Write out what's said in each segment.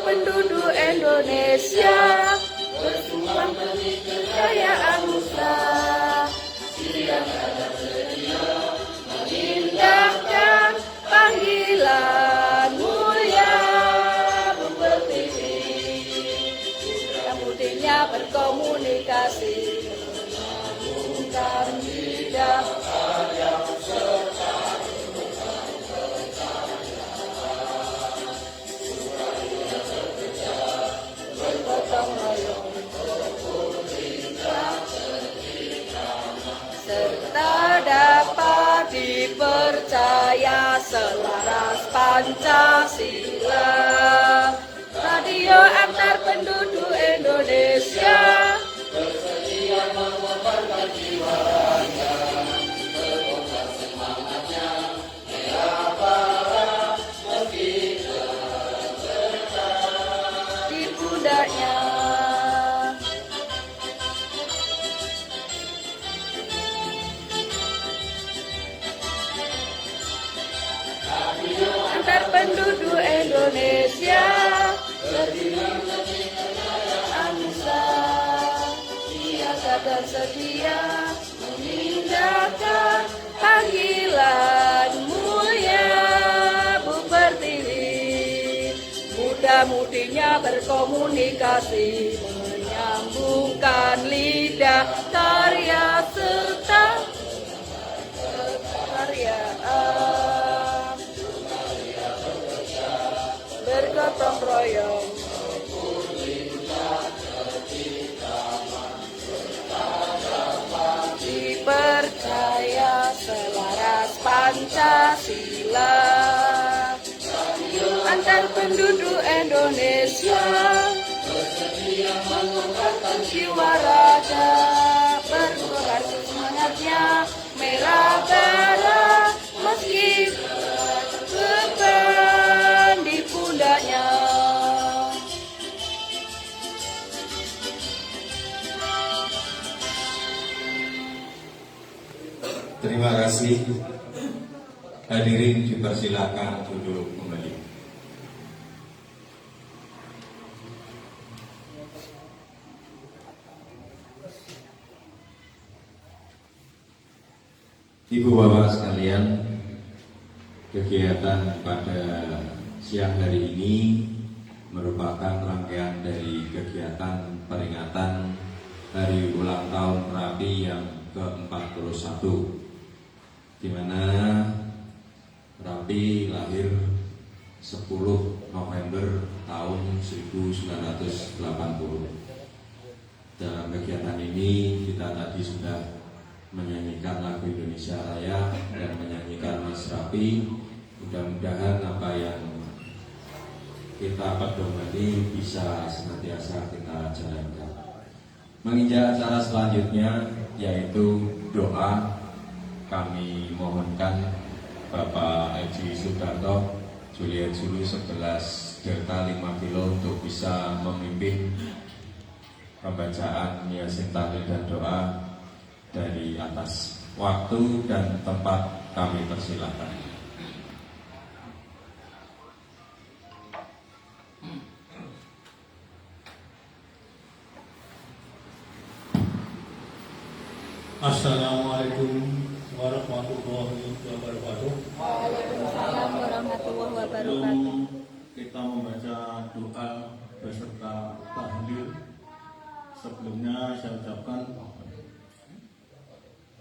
penduduk Indonesia, bersumpah demi kejayaan Muslim, siap dan sedia mengindahkan panggilan mulia Bumper TV. Yang pentingnya berkomunikasi, menyambungkan lidah yang serta bergotong royong serta dapat dipercaya selaras Pancasila. Radio antar penduduk Indonesia bersedia mengorbankan jiwa raga, berbongkar semangatnya, merah bara meski terserta di pundaknya. Radio antar penduduk Indonesia berdiri demi kejayaan Nusa, siaga dan sedia mengindahkan panggilan mulia Bumper TV. Mudah-mudinya berkomunikasi, menyambungkan lidah karya serta kekaryaan, bergotong royong dipercaya selaras Pancasila. Antar penduduk Indonesia bersedia mengorbankan jiwa raga, berkobar semangatnya, merah bara meski beban di pundaknya. Terima kasih. Hadirin dipersilakan duduk kembali. Ibu bapak sekalian, kegiatan pada siang hari ini merupakan rangkaian dari kegiatan peringatan Hari Ulang Tahun Merapi yang ke-41, di mana Merapi lahir 10 November tahun 1980. Dalam kegiatan ini kita tadi sudah menyanyikan lagu Indonesia Raya dan menyanyikan Mas Rapi. Mudah-mudahan apa yang kita pedomani bisa senantiasa kita jalankan. Menginjak acara selanjutnya yaitu doa, kami mohonkan Bapak Haji Sudarto Juliet Zulu 11 Delta 5 Kilo untuk bisa memimpin pembacaan Yasin Tahlil dan doa dari atas. Waktu dan tempat kami persilakan. Assalamualaikum warahmatullahi wabarakatuh. Waalaikumsalam warahmatullahi wabarakatuh. Sebelum kita membaca doa beserta tahlil, sebelumnya saya ucapkan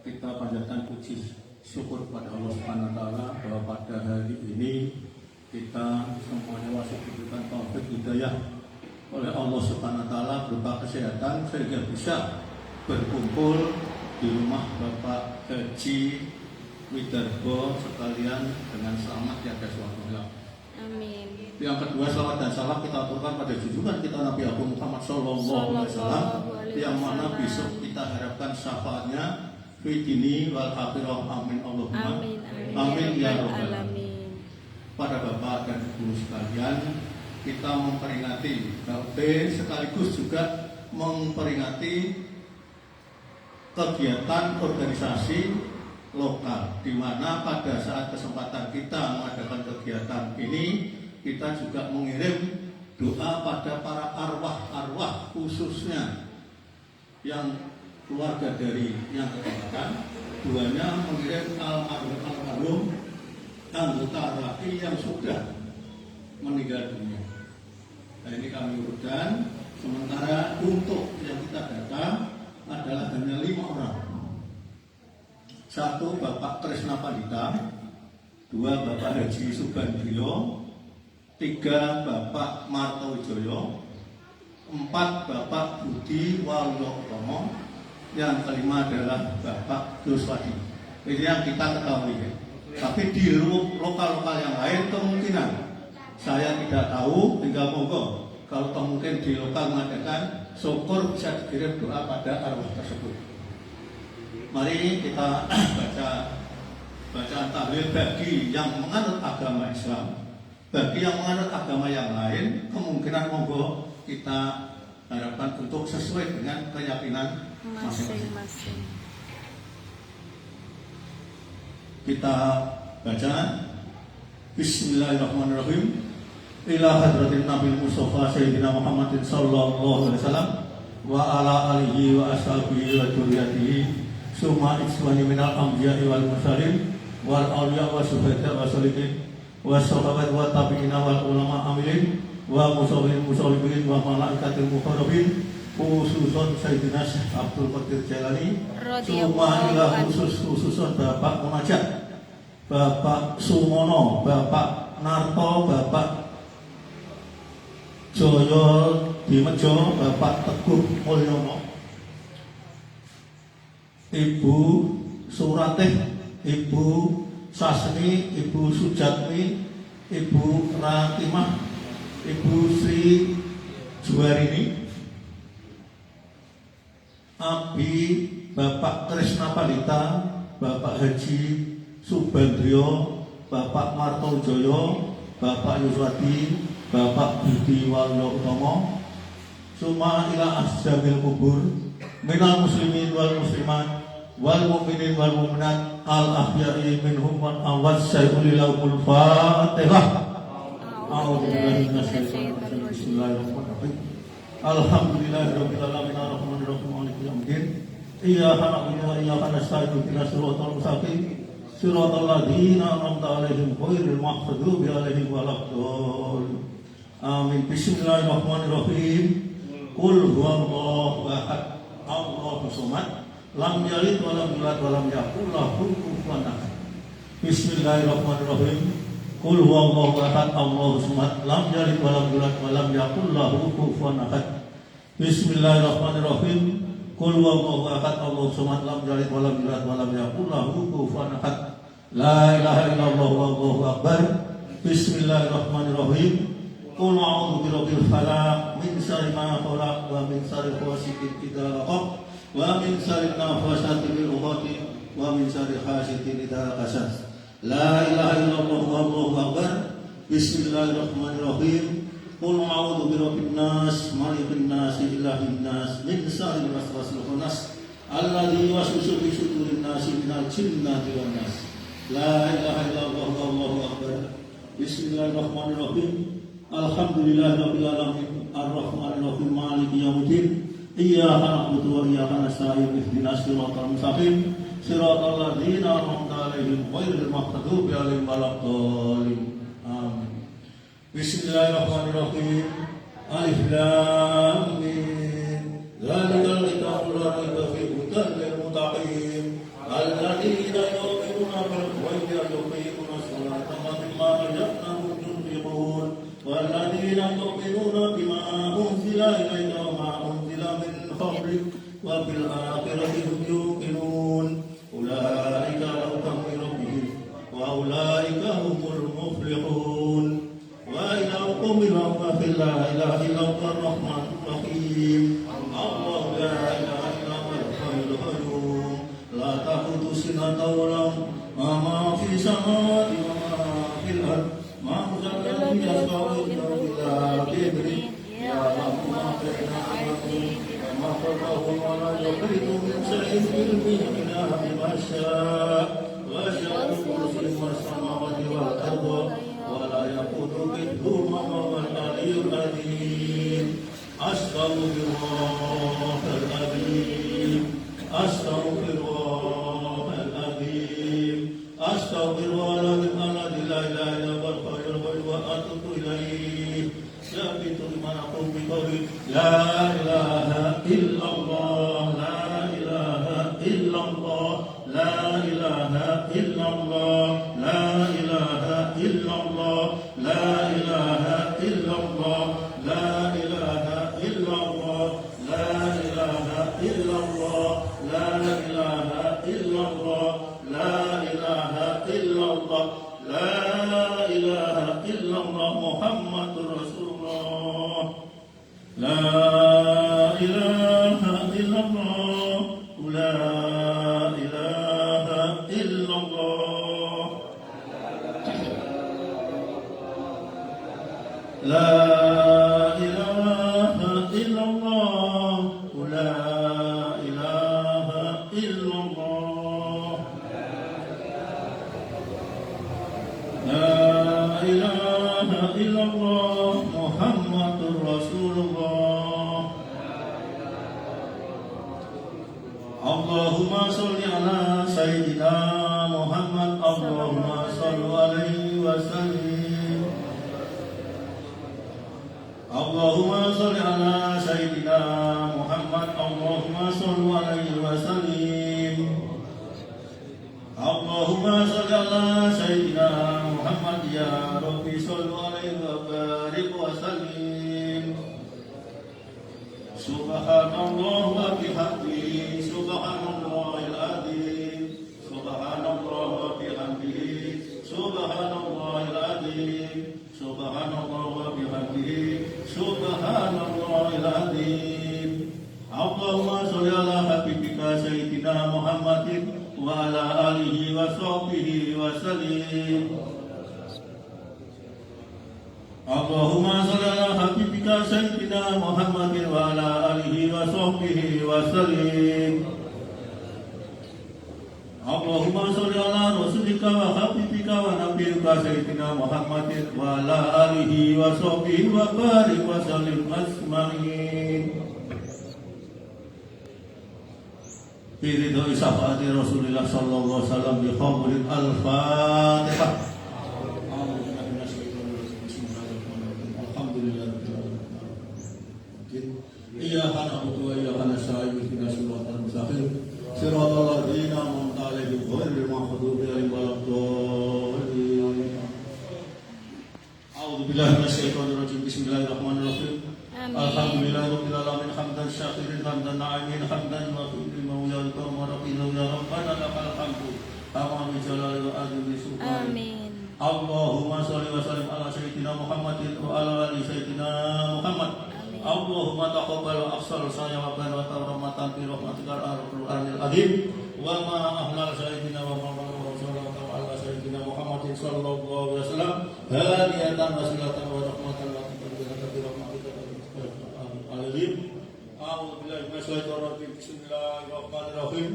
kita panjatkan puji syukur pada Allah Subhanahu wa taala bahwa pada hari ini kita semuanya masih diberikan taufik hidayah oleh Allah Subhanahu wa taala berupa kesehatan sehingga bisa berkumpul di rumah Bapak Haji Widarbo sekalian dengan selamat ya guys. Amin. Yang kedua, salawat dan salam kita aturkan pada junjungan kita Nabi Agung Muhammad Sallallahu Alaihi Wasallam, yang mana besok kita harapkan syafaatnya fi dini wal akhirah. Amin Allahumma amin ya rabbal alamin. Para bapak dan ibu sekalian, kita memperingati sekaligus juga memperingati kegiatan organisasi lokal, di mana pada saat kesempatan kita mengadakan kegiatan ini kita juga mengirim doa pada para arwah-arwah khususnya yang keluarga dari yang kecelakaan. Duanya mengirim almarhum anggota RAI yang sudah meninggal dunia. Nah, ini kami urutkan. Sementara untuk yang kita data adalah hanya 5 orang. 1 Bapak Tresna Pandita, 2 Bapak Haji Subandrio, 3 Bapak Marto Wijoyo, 4 Bapak Budi Waluyotomo, yang kelima adalah Bapak Duswadi. Ini yang kita ketahui ya. Tapi di lokal-lokal yang lain kemungkinan saya tidak tahu, hingga monggo kalau mungkin di lokal mengadakan syukur bisa dikirim doa pada arwah tersebut. Mari kita bacaan tahlil bagi yang menganut agama Islam. Bagi yang menganut agama yang lain, kemungkinan monggo kita harapkan untuk sesuai dengan keyakinan masing-masing. Kita baca Bismillahirrahmanirrahim. Ila hadratin Nabi Mustafa Sayyidina Muhammadin sallallahu alaihi wasallam wa ala alihi wa ashabihi wa dzurriyyatihi summa ikhwani minal anbiya'i wal mursalin wal awliya wa syuhada wa sholihin wa sahabat wa tabi'ina wal ulama amilin wa musawwirin wa malaikatil muqarrabin khususun Sayyidina Syekh Abdul Qadir Jailani. Summa ila khususun Bapak Munajat, Bapak Sumono, Bapak Narto, Bapak Joyo Dimejo, Bapak Teguh Mulyono, Ibu Suratih, Ibu Sasni, Ibu Sujatmi, Ibu Ratimah, Ibu Sri Juwarini, Abi Bapak Tresna Pandita, Bapak Haji Subandrio, Bapak Marto Joyo, Bapak Yuswadi, Bapak Budi Waluyotomo. Summa ila asjamil kubur minal muslimin wal muslimat wal mu'minin wal mu'minat al ahya'i minhum wal amwat sayyidul Fatihah. A'udzubillahi minasyaitonir rajim. Bismillahirrahmanirrahim. Alhamdulillahirabbil alamin arrahmanir rahim maliki yaumiddin. Iyyaka na'budu wa iyyaka nasta'in ihdinas siratal mustaqim siratal ladzina an'amta 'alaihim ghairil maghdubi 'alaihim waladdallin. Amin. Bismillahirrahmanirrahim. Qul huwallahu ahad, Allahus samad, lam yalid wa lam yulad wa lam yakul lahu kufuwan ahad. Bismillahirrahmanirrahim. Qul huwallahu ahad, Allahus samad, lam yalid wa lam yulad wa lam yakul lahu kufuwan ahad. Bismillahirrahmanirrahim. Qul huwallahu ahad, Allahus samad, lam yalid wa lam yulad wa lam yakul lahu kufuwan ahad. La ilaha illallah wallahu akbar. Bismillahirrahmanirrahim. Qul a'udzu birabbil falaq min syarri ma khalaq wa min syarri ghasiqin idza waqab wa min syarri nafasati fil 'uqad wa min syarri hasidin idza hasad. La ilaha illallah wallahu akbar. Bismillahirrahmanirrahim. Qul a'udzu birabbin nas malikin nas ilahin nas min syarri waswasil khannas alladzi yuwaswisu fi sudurin nas minal jinnati wan nas. La ilaha illallah wallahu akbar. Bismillahirrahmanirrahim. Alhamdulillahirabbil alamin arrahmanir rahim maliki yaumiddin. Iyyaka na'budu wa iyyaka nasta'in ihdinas siratal mustaqim siratal ladzina an'amta 'alaihim ghairil maghdubi 'alaihim waladdallin. Amin. Bismillahirrahmanirrahim. Alif lam mim. Dzalikal kitabu la raiba fihi hudan lil muttaqin alladzina yu'minuna bil ghaibi wa yuqimuna as-salata wa mimma razaqnahum yunfiqun. والذين يؤمنون بما أنزل إليك وما أنزل من قبلك وبالآخرة هم يوقنون أولئك على هدى من ربهم وأولئك هم المفلحون وإلهكم إله واحد لا إله إلا هو الرحمن الرحيم الله لا إله إلا هو الحي القيوم لا تأخذه سنة ولا نوم ما في السماوات وما في الأرض ما مزكى يسمع إلا بإذنه يعلم ما بين أيديهم وما خلفهم ولا يحيط من شيء بعلمه إلا بما شاء وسع كرسيه السماوات والأرض ولا يئوده تقدهما وهو العلي العظيم أستغفر الله العظيم أستغفر الله العظيم أستغفر الله الذي لا إله إلا هو الحي القيوم وأتوب إليه ثابت لمن أقوم بقولي لا إله إلا الله لا إله إلا الله لا إله إلا الله لا إله إلا الله لا إله إلا الله لا إله إلا الله لا إله إلا الله لا إله إلا الله لا إله إلا الله لا إله إلا الله محمد رسول الله لا إله إلا الله لا إله إلا الله لا إله إلا الله لا إله إلا الله لا إله إلا الله محمد رسول الله اللهم صل على سيدنا محمد اللهم صل عليه وسلم اللهم صل على سيدنا محمد اللهم صل عليه وسلم اللهم صل على سيدنا محمد يا ربي صل عليه وبارك وسلم سبحان الله وبحمده سبحان الله العظيم سبحان الله وبحمده سبحان الله العظيم سبحان الله وبحمده سبحان الله العظيم اللهم صل على حبيبك سيدنا محمد وعلى آله وصحبه وسلم اللهم صل على حبيبك سيدنا محمد وعلى آله وصحبه وسلم اللهم صل على رسولك وحبيبك ونبيك سيدنا محمد وعلى آله وصحبه وبارك وسلم أجمعين Biridhoi syafaati Rasulillah sallallahu alaihi wasallam bi qabulil al-Fatihah. Iyyaka na'budu wa iyyaka nasta'in ihdinas siratal mustaqim siratal ladzina an'amta 'alaihim ghairil maghdubi 'alaihim waladdallin. A'udzu billahi minasyaitonir rajim. Bismillahirrahmanirrahim. Alhamdulillahirabbil alamin hamdan syakirin hamdan na'imin hamdan wa fi'li mawlana wa rabbina ya rabbana lakal hamdu kama bi jalali wa azmi subhan. Amin. Allahumma shalli wa sallim ala sayyidina Muhammadin wa ala ali sayyidina Muhammad. Allahumma taqabbal wa afsal sayyidina wa rahmatan bi rahmatikal al-Qur'anil azim wa ma ahlal sayyidina wa sallallahu ala sayyidina Muhammadin sallallahu alaihi wasallam hadiyatan wasilatan wa rahmatan wa A'udzu billahi minasyaitonir rajim. Bismillahirrahmanirrahim.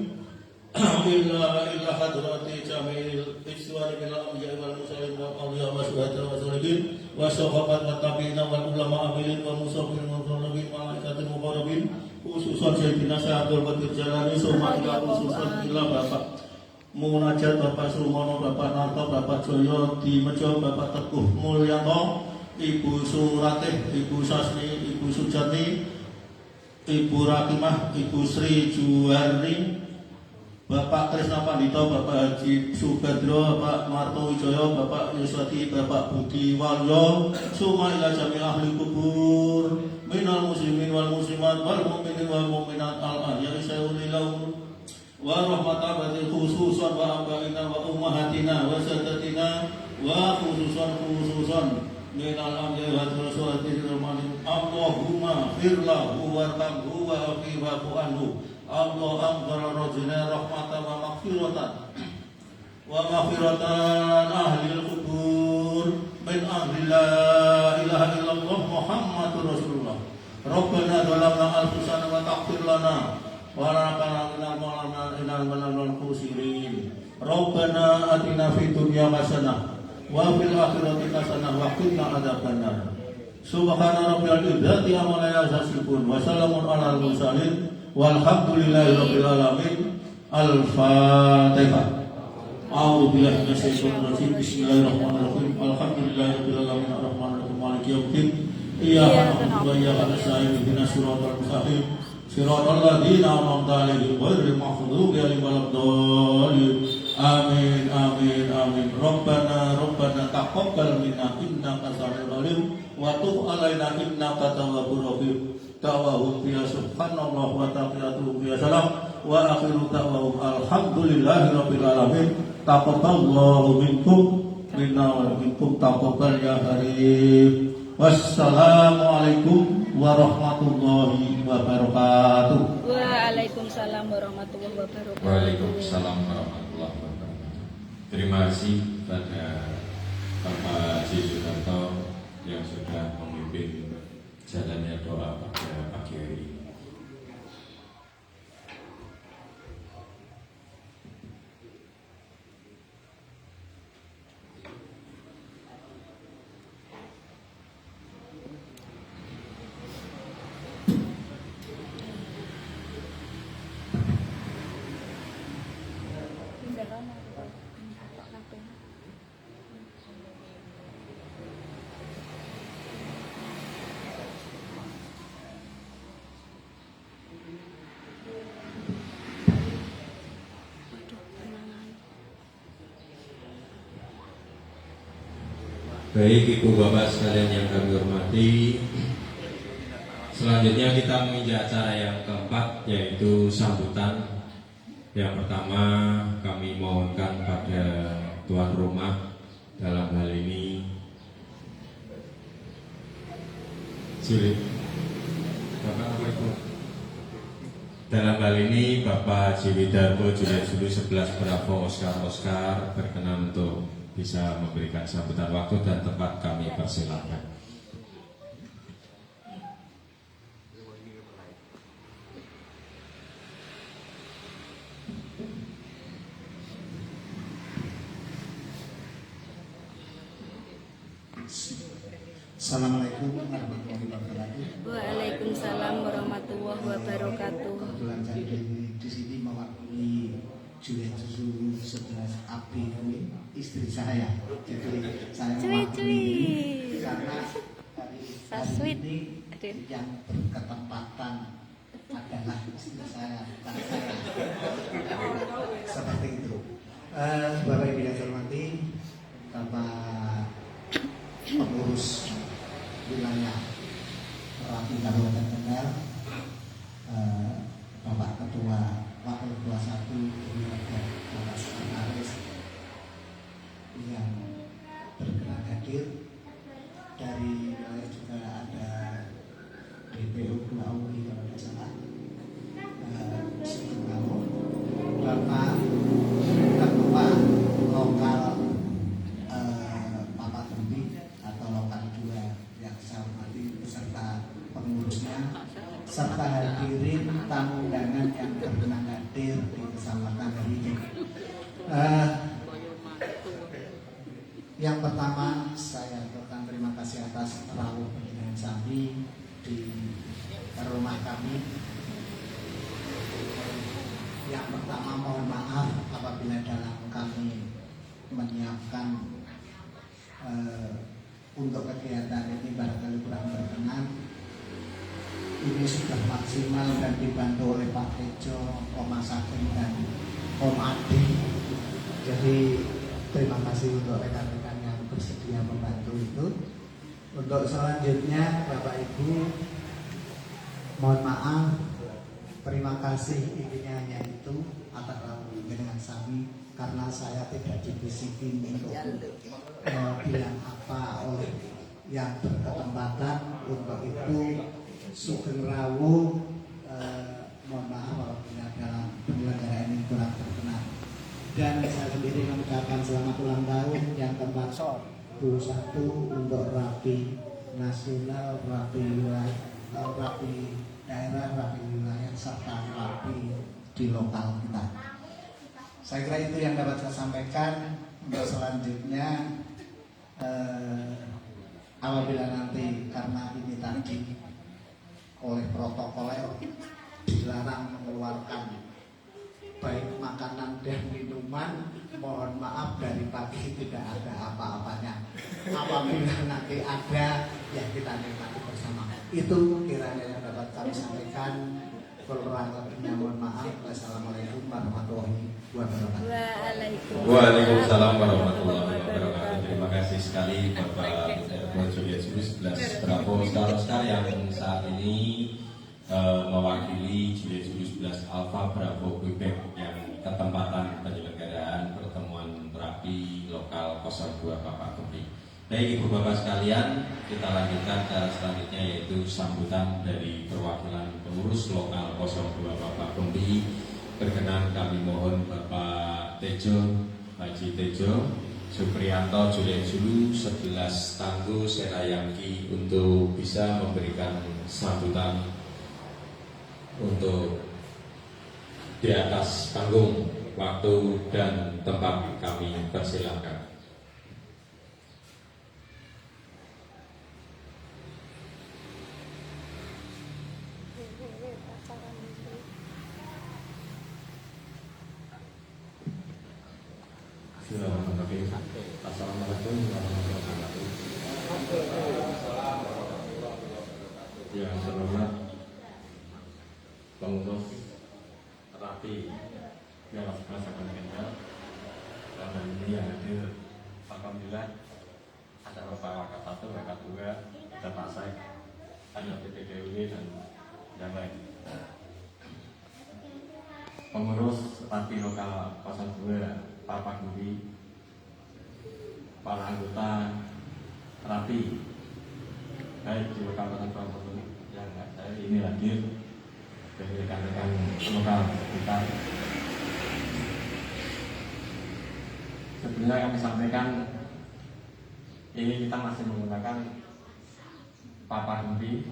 Illa hadrati jamil iswari bil anbiya wal mursalin wal awliya wa syuhada wa sholihin wa sahabat wa tabi'in wal ulama amilin wa musafirin wa musallimin wa malaikatil muqarrabin khususan sayyidina Syaikhul Qadir Jalani summa ila khususan ila Bapak Munajat Bapak Sumono Bapak Narto Bapak Joyo Dimejo Bapak Teguh Mulyanto Ibu Suratih Ibu Sasmi Ibu Sujati Ibu Rakimah, Ibu Sri Juwarni, Bapak Trisna Pandito, Bapak Haji Subadro, Bapak Marto Wijoyo, Bapak Yuswati, Bapak Budi Walyo, summa ila jami ahli kubur, minal muslimin wal muslimat, wal mu'minin wal mu'minat, al-ahya'i sayulilahu, wa rahmatabatil khususan wa abaina wa ummahatina wa sadatina, wa khususan minal amri wa rasulatil rahmanin Allahumma firlahu warhamhu wa afiwafu anhu Allah amdara rajina rahmatan wa maghfiratan ahlil kubur min ahli la ilaha illallah Muhammadur Rasulullah Rabbana dhalamna anfusana wa taghfir lana wa lana minal khosirin Rabbana atina fid dunya hasanah wa fil akhirati hasanah wa qina adzabannar. Subhana rabbiyal izzati amma yasifun wa salamun alal mursalin walhamdulillahi rabbil alamin. Al-Fatihah. A'udzu billahi minasyaitonir rajim. Bismillahirrahmanirrahim. Alhamdulillahirabbil alamin arrahmanirrahim maliki yaumiddin. Iyyaka na'budu wa iyyaka nasta'in ihdinas siratal mustaqim siratal ladzina an'amta 'alaihim ghairil maghdubi 'alaihim waladdallin. Amin amin amin. Rabbana taqabbal minna innaka samiul alim wa tub 'alaina innaka tawwabur rahim. Tawahum fiya subhanallah wa taqiyatuhum fiya salam wa akhiru ta'wahum alhamdulillahi rabbil alamin. Taqabbalallahu minkum minna wa minkum taqabbal ya karim. Wassalamualaikum warahmatullahi wabarakatuh. Waalaikumsalam warahmatullahi wabarakatuh. Waalaikumsalam warahmatullahi wabarakatuh. Terima kasih pada Bapak Haji Sudarto yang sudah memimpin jalannya doa pada pagi hari ini. Baik Ibu Bapak sekalian yang kami hormati, selanjutnya kita menginjak acara yang keempat, yaitu sambutan. Yang pertama kami mohonkan pada tuan rumah, dalam hal ini Juli, Bapak apa Ibu? Dalam hal ini Bapak Haji Widarto Juliet Zulu 11 Bravo Oscar berkenan untuk bisa memberikan sambutan. Waktu dan tempat kami persilakan. Assalamualaikum warahmatullahi wabarakatuh. Waalaikumsalam warahmatullahi wabarakatuh. Kebetulan saya di sini mewakili Juliet Zulu 11 Abi ini istri saya. Jadi saya mewakili karena hari ini yang berketempatan adalah istri saya, bukan saya. Seperti itu. Bapak Ibu yang saya hormati, Bapak pengurus wilayah Rapi Kabupaten Kendal, Bapak Ketua Wakil Ketua 1 Bapak Sekretaris yang berkenan hadir. Dari wilayah juga ada DPO 2 UI kalau tidak salah, Bapak Ketua Lokal Bapak Tembi atau Lokal 2 yang saya hormati beserta pengurusnya, serta hadirin tamu undangan yang berkenan hadir di kesempatan hari ini. Yang pertama, saya ucapkan terima kasih atas rawuh penjenengan sami di rumah kami. Yang pertama, mohon maaf apabila dalam kami menyiapkan untuk kegiatan ini barangkali kurang berkenan. Ini sudah maksimal dan dibantu oleh Pak Tejo, Om Saking dan Om Adi. Jadi terima kasih untuk rekan-rekan yang bersedia membantu itu. Untuk selanjutnya Bapak Ibu, mohon maaf, terima kasih, intinya hanya itu atas rawuh dengan sami, karena saya tidak dibisikin untuk bilang apa oleh yang berkesempatan. Untuk itu sugeng rawuh, mohon maaf apabila dalam penyelenggaraan ini kurang berkenan. Dan saya sendiri mengucapkan selamat ulang tahun yang ke-41 untuk Rapi Nasional, Rapi Wilayah, Rapi Daerah, Rapi Wilayah, serta Rapi di lokal kita. Saya kira itu yang dapat saya sampaikan. Untuk selanjutnya apabila nanti karena ini tadi oleh protokoler dilarang mengeluarkan baik makanan dan minuman, mohon maaf dari pagi tidak ada apa-apanya. Apabila nanti ada, ya kita nikmati bersama. Itu kiranya yang dapat kami sampaikan. Kurang lebihnya mohon maaf. Wassalamualaikum warahmatullahi wabarakatuh. Waalaikumsalam warahmatullahi wabarakatuh. Terima kasih sekali Bapak Juliet Sulu 11 Bravo Oscar yang saat ini mewakili Juliet Sulu 11 Alpha Bravo Quebec yang ketempatan penyelenggaraan pertemuan terapi lokal 02 Bapak Kempi. Baik Ibu Bapak sekalian, kita lanjutkan ke selanjutnya yaitu sambutan dari perwakilan pengurus lokal 02 Bapak Kempi. Berkenan kami mohon Bapak Tejo, Haji Tejo, Supriyanto Juliet Sulu 11 Tangguh Serayangki untuk bisa memberikan sambutan untuk di atas panggung. Waktu dan tempat kami persilakan. Assalamualaikum warahmatullahi wabarakatuh. Yang terhormat pengurus terapi Piala Sekolah Sekolah Kendal, dan ini yang hadir alhamdulillah ada Bapak Wakat 1, Wakat 2, ada Pak Said, ada PPDW dan yang lain. Pengurus terapi lokal 02 Bapak Guri, para anggota terapi baik di lokal maupun yang saya ini hadir dari rekan-rekan lokal kita. Sebenarnya kami sampaikan ini kita masih menggunakan Papa Gempi.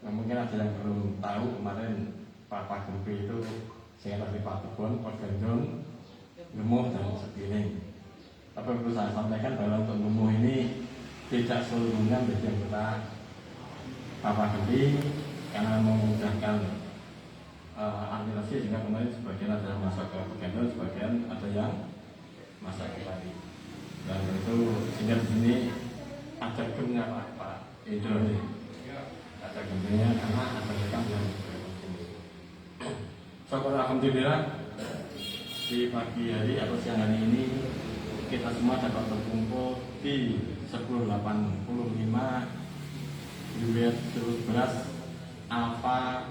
Nah, mungkin ada yang belum tahu kemarin Papa Gempi itu saya tadi Pak Tubon, Pak Gandung, Gemuh dan Sepiring. Tapi perlu saya sampaikan bahwa untuk Gemuh ini tidak seluruhnya menjadi anggota Papa Gempi karena memudahkan administrasi, sehingga kemarin sebagian ada masa ke Gandung, sebagian ada yang masa ke Padi. Dan itu sehingga di sini ada gemnya Pak Edo ini, ada gemnya karena ada rekam yang begini. Syukur alhamdulillah di pagi hari atau siang hari ini kita semua dapat berkumpul di 1085 Juliet Sulu Beras Alpha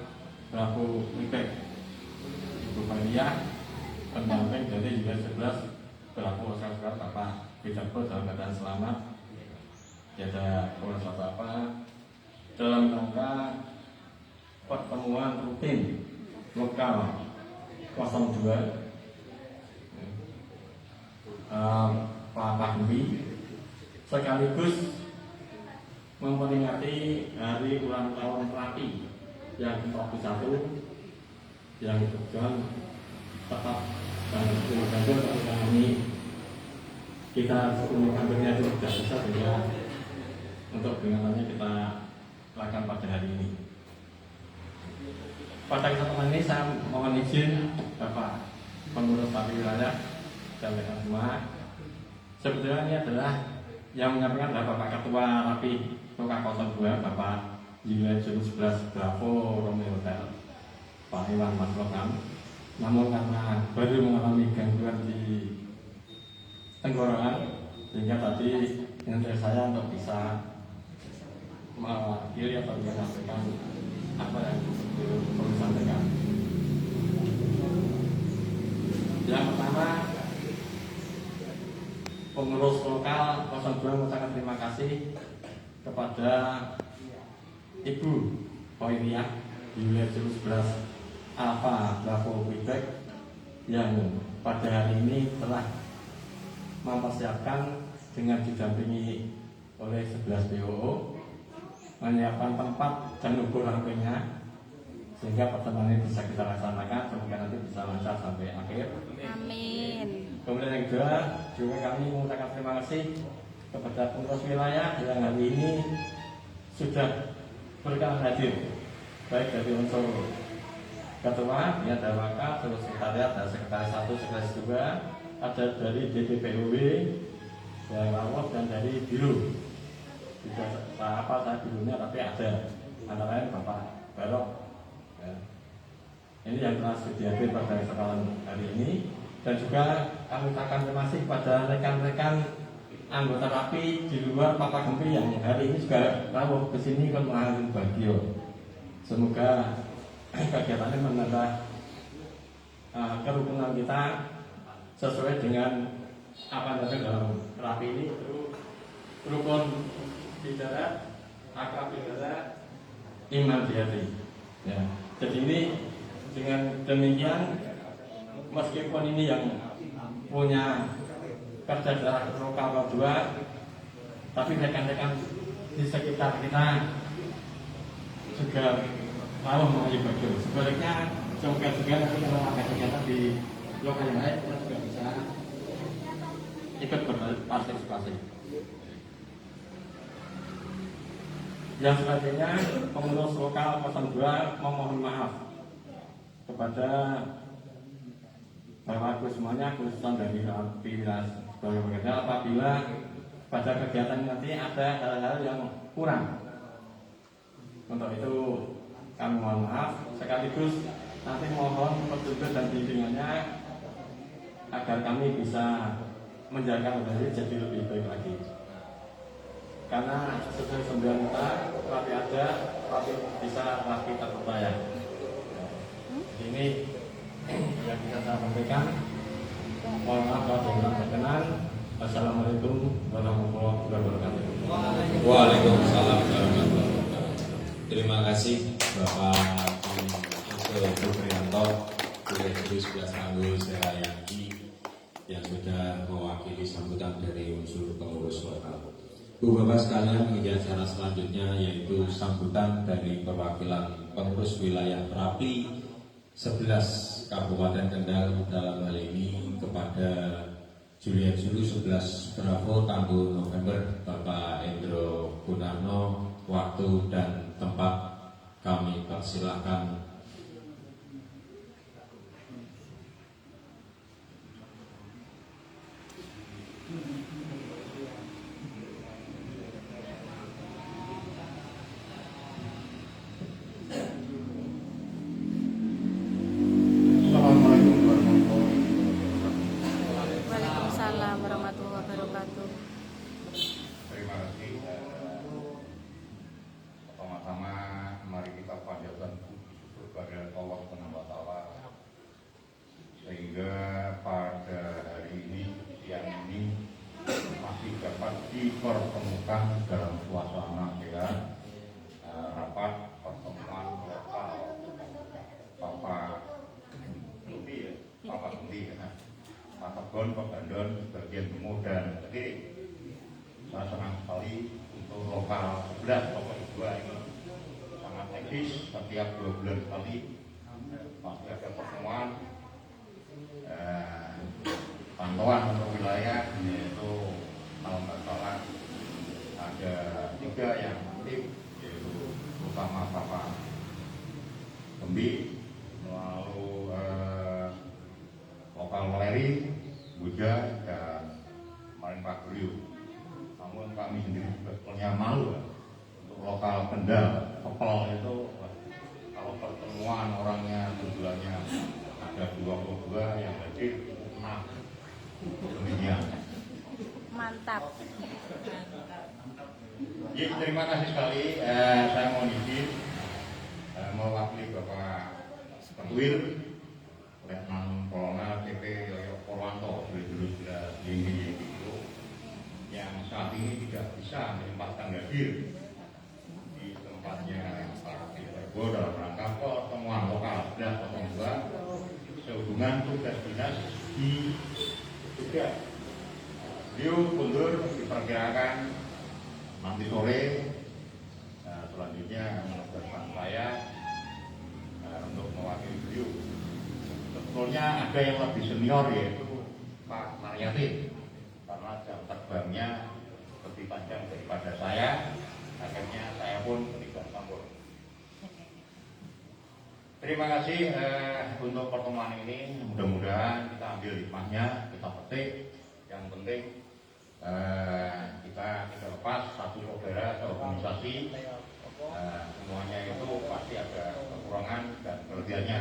Bravo Quebec. Ibu Maria pendamping dari Juliet 11 Bravo Oscar Bapak Bidakpo dalam keadaan selamat. Ada Polres Bapak dalam rangka pertemuan rutin lokal 02 Pak Gempi, sekaligus memperingati hari ulang tahun terapi yang ke-21 yang berjalan tetap dan bergantung ketika ini kita sepuluh kampungnya itu sudah bisa, sehingga untuk peringatannya kita lakukan pada hari ini. Pada kesempatan ini saya mohon izin Bapak Pengurus Terapi Wilayah dan rekan semua. Sebetulnya ini adalah yang menyampaikan adalah Bapak Ketua Rapi Lokal 02 Bapak Juliet Sulu 11 Bravo Romeo Hotel Pak Iwan Mas Lokam. Namun karena baru mengalami gangguan di tenggorokan, sehingga tadi dengan saya untuk bisa mewakili atau menyampaikan apa yang perlu disampaikan. Yang pertama, pengurus lokal 02 mengucapkan terima kasih kepada Ibu Koiriah Juliet Sulu 11 Alpha Bravo Quebec yang pada hari ini telah mempersiapkan dengan didampingi oleh 11 BOO menyiapkan tempat dan ukur rampingnya sehingga pertemuan ini bisa kita laksanakan, semoga nanti bisa lancar sampai akhir. Amin. Kemudian yang kedua, juga kami mengucapkan terima kasih kepada pengurus wilayah yang hari ini sudah berkenan hadir, baik dari unsur ketua, ya ada wakaf, terus sekretariat, ada sekretaris 1, sekretaris 2, ada dari DPPUW, dari Lawos dan dari Biru. Tidak apa saya birunya tapi ada, antara lain Bapak Barok. Ya. Ini yang telah dihadir pada kesempatan hari ini, dan juga kami ucapkan terima kasih kepada rekan-rekan anggota RAPI di luar Papa Gempi yang hari ini juga rawuh ke sini kan mengalami bagio. Semoga kegiatannya menambah kerukunan kita sesuai dengan apa yang ada dalam RAPI ini, rukun bicara, akrab bicara, iman di hati. Ya. Jadi ini dengan demikian, meskipun ini yang punya kerja secara lokal berdua, tapi rekan-rekan di sekitar kita juga mau mengaji bagio. Sebaliknya, semoga juga nanti kalau ada kegiatan di lokal yang lain, kita juga bisa ikut berpartisipasi. Yang selanjutnya, pengurus lokal 02 memohon maaf kepada Bapak Ibu semuanya, khususnya dari Wilayah sebagai pekerja, apabila pada kegiatan nanti ada hal-hal yang kurang. Untuk itu kami mohon maaf, sekaligus nanti mohon petunjuk dan bimbingannya agar kami bisa menjaga kembali jadi lebih baik lagi. Karena sesuai sembilan kita, tapi ada, tapi bisa lagi terpercaya. Ini yang bisa saya sampaikan. Mohon maaf kalau tidak berkenan. Assalamualaikum warahmatullahi wabarakatuh. Waalaikumsalam warahmatullahi wabarakatuh. Terima kasih Bapak Ibu Prianto, Direktur 11 Tanggul Serayaki yang sudah mewakili sambutan dari unsur pengurus lokal. Bu Bapak sekalian, kegiatan acara selanjutnya yaitu sambutan dari perwakilan pengurus wilayah RAPI 11 Kabupaten Kendal, dalam hal ini kepada Juliet Zulu 11 Bravo Tanggul November, Bapak Endro Gunarno. Waktu dan tempat kami persilahkan. Waalaikumsalam warahmatullahi wabarakatuh. Terima kasih. Pertama-tama mari kita panjatkan syukur kepada Allah Subhanahu wa taala sehingga pada hari ini, siang ini masih dapat dipertemukan dalam suasana rapat pertemuan lokal Papa Gempi, Pak Kebon, Pak Bandon, bagian Timur dan Kediri. Saya senang sekali untuk lokal 11 Bapak Ibu ini sangat eksis. Setiap 2 bulan sekali pasti ada pertemuan pantauan untuk wilayah, yaitu kalau nggak salah ada 3 yang aktif, yaitu utama Bapak Gempi, lalu lokal Meleri, Buja, dan kemarin Pak Guriu. Namun kami sendiri juga punya malu untuk lokal Kendal, Kepel itu kalau pertemuan orangnya jumlahnya ada 22 yang hadir 6. Demikian. Mantap. Ya, terima kasih sekali. Saya mohon izin mewakili Bapak Ketuil Letnan Kolonel CP Yoyo Purwanto sudah tinggi itu yang saat ini tidak bisa menyempatkan hadir di tempatnya Pak Ibu dalam rangka pertemuan lokal 1102 sehubungan tugas dinas di juga. Beliau mundur diperkirakan nanti sore. Selanjutnya menugaskan saya untuk mewakili beliau. Sebetulnya ada yang lebih senior, yaitu Pak Mariatin, karena jam terbangnya lebih panjang daripada saya. Akhirnya saya pun tidak sambung. Terima kasih untuk pertemuan ini. Mudah-mudahan kita ambil hikmahnya, kita petik. Yang penting kita tidak lepas satu saudara, satu organisasi. Semuanya itu pasti ada kekurangan dan kelebihannya.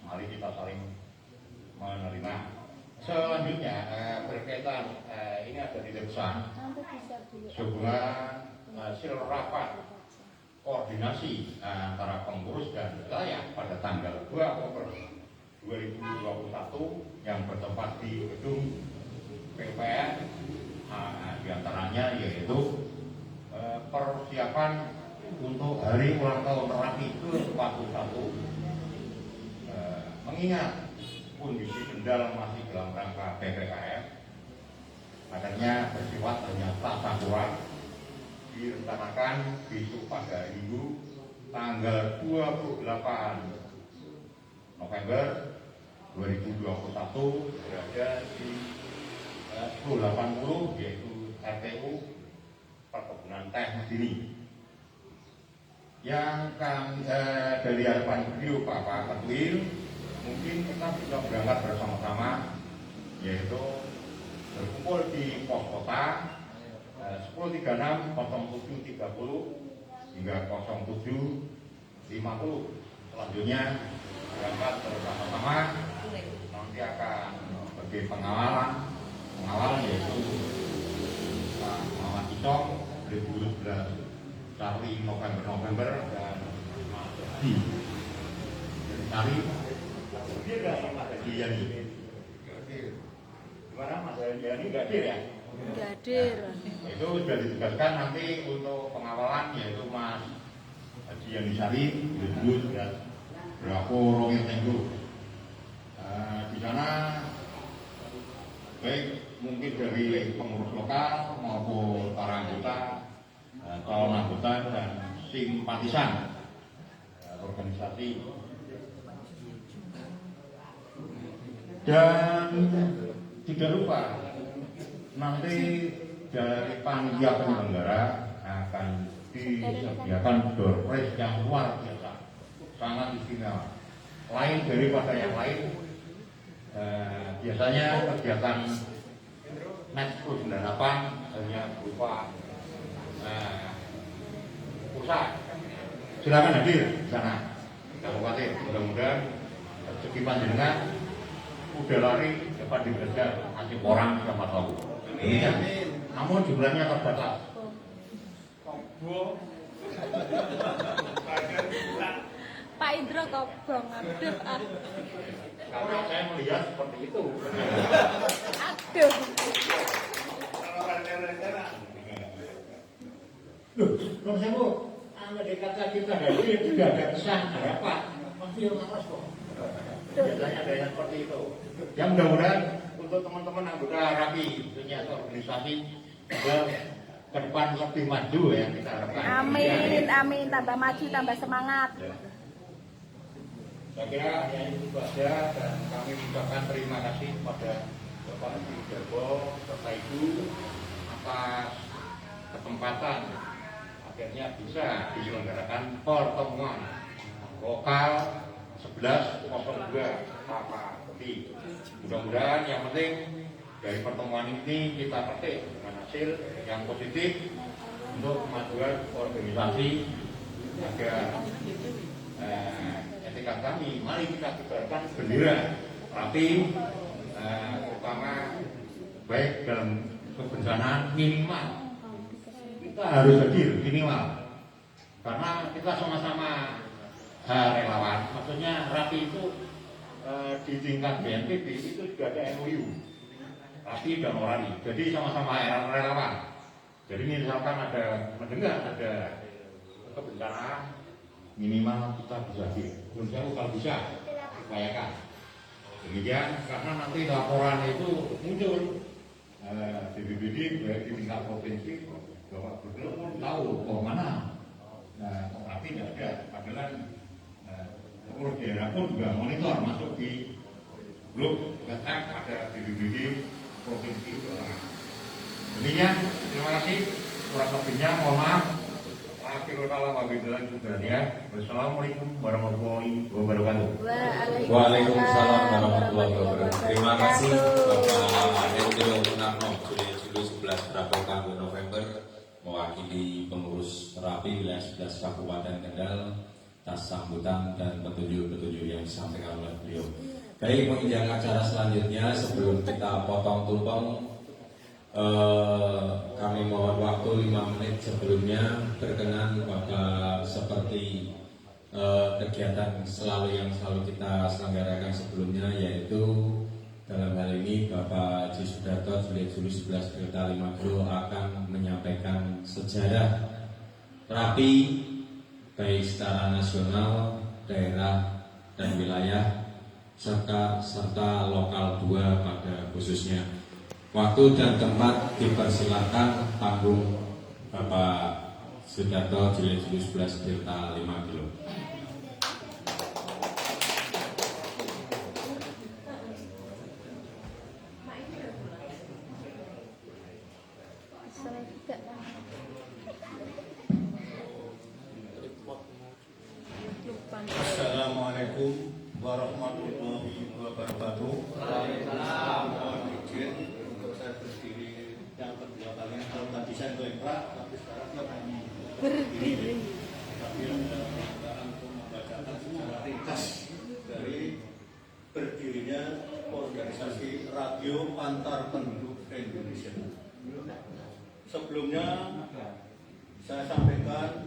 Mari kita saling menerima. Selanjutnya berkaitan ini ada di pesan sebuah hasil rapat koordinasi antara pengurus dan wilayah pada tanggal 2 Oktober 2021 yang bertempat di gedung PPN, diantaranya yaitu persiapan untuk hari ulang tahun Rapi ke-41. Mengingat kondisi Kendal masih dalam rangka PPKM, akhirnya bersifat hanya tasyakuran direncanakan besok pada Minggu tanggal 28 November 2021 berada di 1080 yaitu RTU Perkebunan Teh Medini. Yang kami dari harapan beliau Pak Ketuil, mungkin kita bisa berangkat bersama-sama, yaitu berkumpul di pos kota 1036 0730 hingga 0750. Selanjutnya berangkat bersama-sama, nanti akan sebagai pengawalan yaitu Pak Muhammad Icong 2011 Charlie November dan Mas Hadi dari Charlie dia nggak Mas Hadi Yani gimana Mas Hadi Yani nggak hadir ya? Nggak hadir. Nah, itu sudah ditugaskan nanti untuk pengawalan yaitu Mas Haji Yani Sari disebut dan Bravo Romeo Tenggo. Di sana baik mungkin dari pengurus lokal maupun para anggota, calon anggota dan simpatisan organisasi. Dan tidak lupa nanti dari panitia penyelenggara akan disediakan door prize yang luar biasa, sangat istimewa, lain daripada yang lain. Biasanya kegiatan Match 98 hanya berupa pusat. Silakan hadir di sana. Tidak khawatir, mudah-mudahan rezeki panjenengan udah lari dapat dibelajar nanti orang siapa tahu. Demikian. Namun jumlahnya terbatas. Pak Indro kobong, aduh, Karena saya melihat seperti itu. aduh. Loh, saya mau andai kata kita hadir tidak ada kesan harapan, pasti orang keras kok. Biasanya ada yang seperti itu. Ya mudah-mudahan untuk teman-teman anggota Rapi, khususnya organisasi, ke depan lebih maju ya kita harapkan. Amin, amin, tambah maju, tambah semangat. Ya. Saya kira ya itu saja dan kami ucapkan terima kasih kepada Bapak Haji Widarbo serta Ibu atas kesempatan akhirnya bisa diselenggarakan pertemuan lokal 11.02 Pak Peti. Mudah-mudahan yang penting dari pertemuan ini kita petik dengan hasil yang positif untuk kemajuan organisasi agar etika kami, mari kita kibarkan bendera Rapi, terutama baik dalam kebencanaan minimal kita harus hadir minimal karena kita sama-sama relawan. Maksudnya Rapi itu di tingkat BNPB itu juga ada MOU Rapi dan Orani, jadi sama-sama relawan. Jadi misalkan ada mendengar ada kebencanaan minimal kita bisa hadir. Menurut kalau bisa upayakan. Demikian karena nanti laporan itu muncul BPBD baik di tingkat provinsi, Bapak Gubernur pun tahu kok mana. Nah, tapi tidak ada. Padahal seluruh daerah pun juga monitor masuk di grup WhatsApp ada BPBD provinsi. Demikian, terima kasih. Kurang lebihnya mohon maaf. Akhirul kalam wabillahi taufiq. Wassalamualaikum warahmatullahi wabarakatuh. Waalaikumsalam warahmatullahi wabarakatuh. Terima kasih Bapak Hendro Munarno, Juli 11 Rabu November, mewakili pengurus Merapi wilayah 11 Kabupaten Kendal, atas sambutan dan petunjuk-petunjuk yang disampaikan oleh beliau. Baik, menginjak acara selanjutnya sebelum kita potong tumpeng, kami mohon waktu 5 menit sebelumnya. Berkenan Bapak, seperti kegiatan yang selalu kita selenggarakan sebelumnya, yaitu dalam hal ini Bapak Haji Sudarto Juli 11 Berita 5 Kilo akan menyampaikan sejarah Merapi baik secara nasional, daerah dan wilayah serta lokal 2 pada khususnya. Waktu dan tempat dipersilakan, panggung Bapak Sudarto Juli 11 Berita 5 Kilo. Assalamualaikum warahmatullahi wabarakatuh. Waalaikumsalam. Mohon izin untuk saya berdiri yang kedua kalinya. Kalau tadi saya goyang, tapi sekarang saya berdiri. Tapi ada untuk membacakan secara ringkas dari berdirinya organisasi Radio Antar Penduduk Indonesia. Sebelumnya saya sampaikan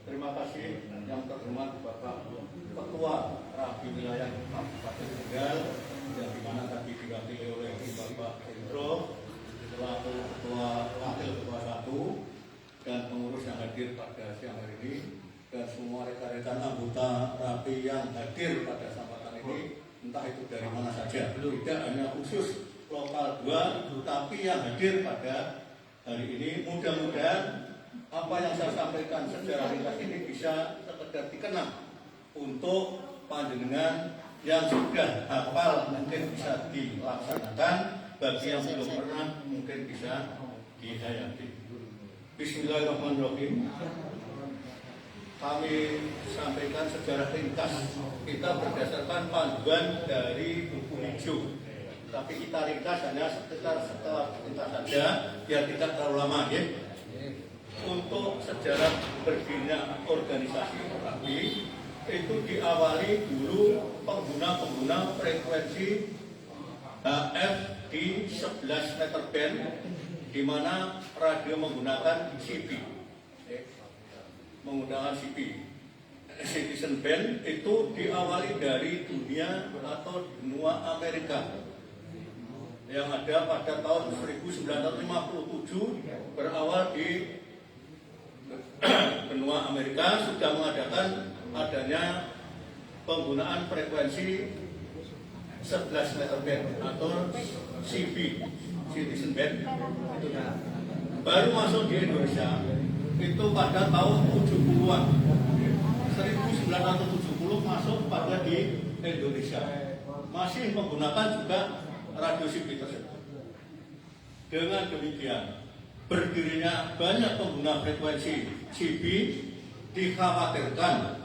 terima kasih yang terhormat Bapak Ketua Rapi Wilayah Kabupaten Kendal, yang dimana tadi diwakili oleh Bapak Hendro selaku Wakil Ketua 1 dan pengurus yang hadir pada siang hari ini, dan semua rekan-rekan anggota Rapi yang hadir pada kesempatan ini, entah itu dari mana saja, tidak hanya khusus lokal 2, tapi yang hadir pada hari ini. Mudah-mudahan apa yang saya sampaikan secara ringkas ini bisa sekedar dikenang untuk panjenengan yang sudah hafal, mungkin bisa dilaksanakan, bagi yang belum pernah mungkin bisa dihayati. Bismillahirrahmanirrahim. Kami sampaikan secara ringkas, kita berdasarkan panduan dari buku hijau, tapi kita ringkas hanya sekitar kita saja biar tidak terlalu lama ya. Untuk sejarah berdirinya organisasi Merapi itu diawali dulu pengguna frekuensi HF di 11 meter band, di mana radio menggunakan CB, menggunakan CB. Citizen Band itu diawali dari dunia atau benua Amerika yang ada pada tahun 1957, berawal di benua Amerika, sudah mengadakan adanya penggunaan frekuensi 11 meter band atau CB, Citizen Band. Baru masuk di Indonesia itu pada tahun 70-an, 1970 masuk pada di Indonesia, masih menggunakan juga radio CB tersebut. Dengan demikian, berdirinya banyak pengguna frekuensi CB dikhawatirkan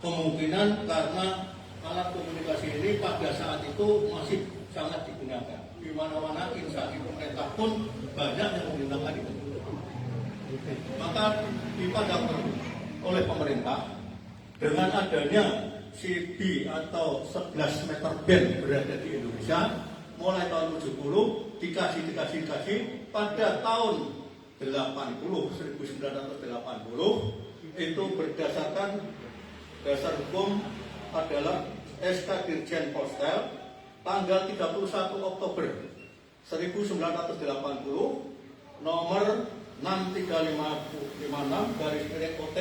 kemungkinan karena alat komunikasi ini pada saat itu masih sangat digunakan. Di mana-mana instansi pemerintah pun banyak yang menggunakan itu. Maka dipadamkan oleh pemerintah dengan adanya CB atau 11 meter band berada di Indonesia mulai tahun 70 dikasih pada tahun 1980 itu berdasarkan dasar hukum adalah SK Dirjen Postel tanggal 31 Oktober 1980 nomor 6356 garis miring OT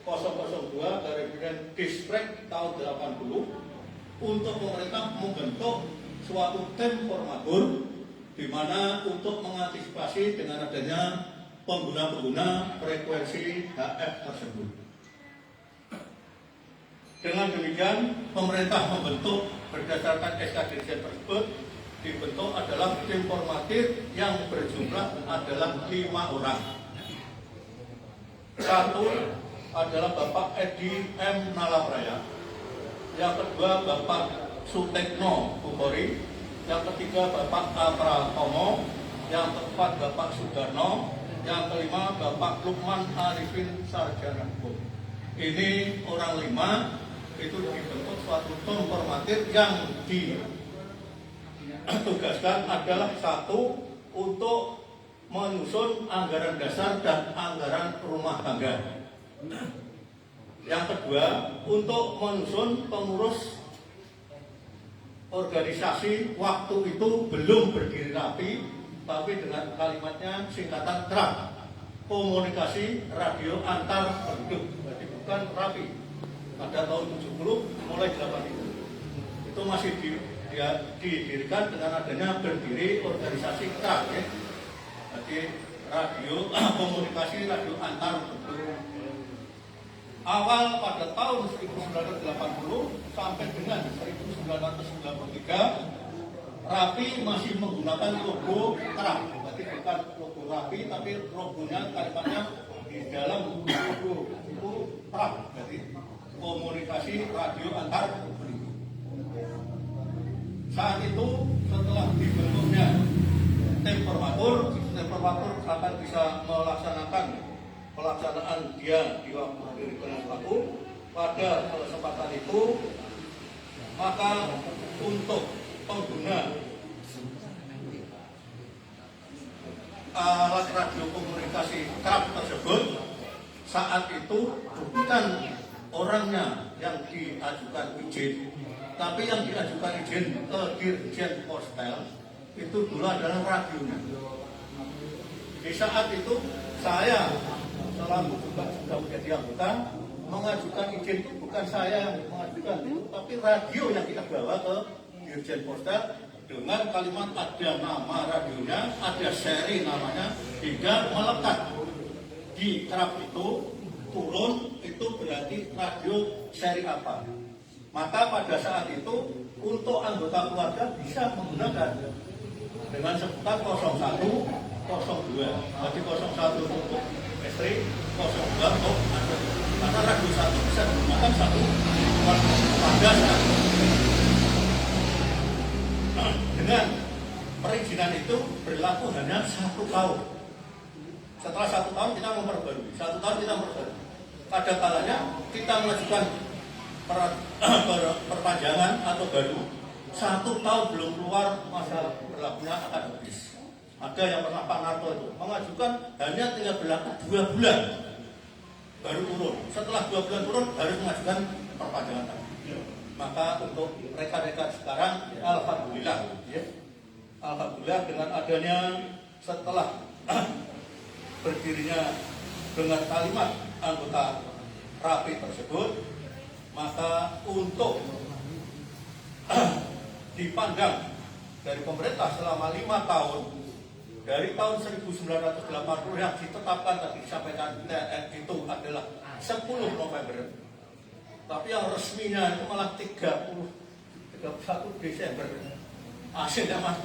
002 garis miring Dispres tahun 80 untuk pemerintah membentuk suatu tim formatur di mana untuk mengantisipasi dengan adanya pengguna-pengguna frekuensi HF tersebut. Dengan demikian, pemerintah membentuk berdasarkan SK Dirjen tersebut dibentuk adalah tim formatif yang berjumlah adalah 5 orang. Satu adalah Bapak Edi M. Nalabraya, yang kedua Bapak Sutekno Bukhori, yang ketiga Bapak Apratomo, yang keempat Bapak Sudarno, yang kelima Bapak Lukman Arifin Sarjana Hukum. Ini orang 5 itu dibentuk suatu tim formatif yang ditugaskan adalah satu untuk menyusun anggaran dasar dan anggaran rumah tangga. Yang kedua untuk menyusun pengurus organisasi, waktu itu belum berdiri rapi, tapi dengan kalimatnya singkatan KRAP, komunikasi radio antar penduduk. Jadi bukan rapi. Pada tahun 70 mulai dilakukan itu masih didirikan dengan adanya berdiri organisasi KRAP, ya. Jadi radio komunikasi radio antar penduduk. Awal pada tahun 1980 sampai dengan 1993 RAPI masih menggunakan logo KRAP. Berarti bukan logo RAPI tapi logonya kalimatnya di dalam logo itu KRAP. Jadi komunikasi radio antar penduduk. Saat itu setelah dibentuknya tim formatur akan bisa melaksanakan pelaksanaan dia di waktu diberikan waktu. Pada kesempatan itu maka untuk pengguna alat radio komunikasi KRAP tersebut saat itu bukan orangnya yang diajukan izin, tapi yang diajukan izin ke Dirjen Postel itu dulu adalah radionya. Di saat itu saya selalu juga sudah menjadi anggota mengajukan izin itu bukan saya yang mengajukan itu, tapi radio yang kita bawa ke Dirjen Postel dengan kalimat ada nama radionya, ada seri namanya, hingga melekat di KRAP itu turun itu berarti radio seri apa. Maka pada saat itu untuk anggota keluarga bisa menggunakan dengan sebutan 01, 02. Jadi 01 untuk istri, 02 untuk anak. Karena radio 1 bisa digunakan satu pada saat dengan perizinan itu berlaku hanya 1 tahun. Setelah 1 tahun kita memperbarui, 1 tahun kita memperbarui. Pada kalanya kita mengajukan perpanjangan atau baru 1 tahun belum keluar masa berlakunya akan habis. Ada yang pernah Pak Narto itu mengajukan hanya tinggal berlaku 2 bulan baru turun. Setelah 2 bulan turun harus mengajukan perpanjangan lagi. Maka untuk rekan-rekan sekarang alhamdulillah, ya. Alhamdulillah dengan adanya setelah berdirinya dengan kalimat anggota RAPI tersebut, maka untuk dipandang dari pemerintah selama 5 tahun dari tahun 1980 yang ditetapkan tadi disampaikan itu adalah 10 November, tapi yang resminya itu malah 31 Desember. Hasilnya mas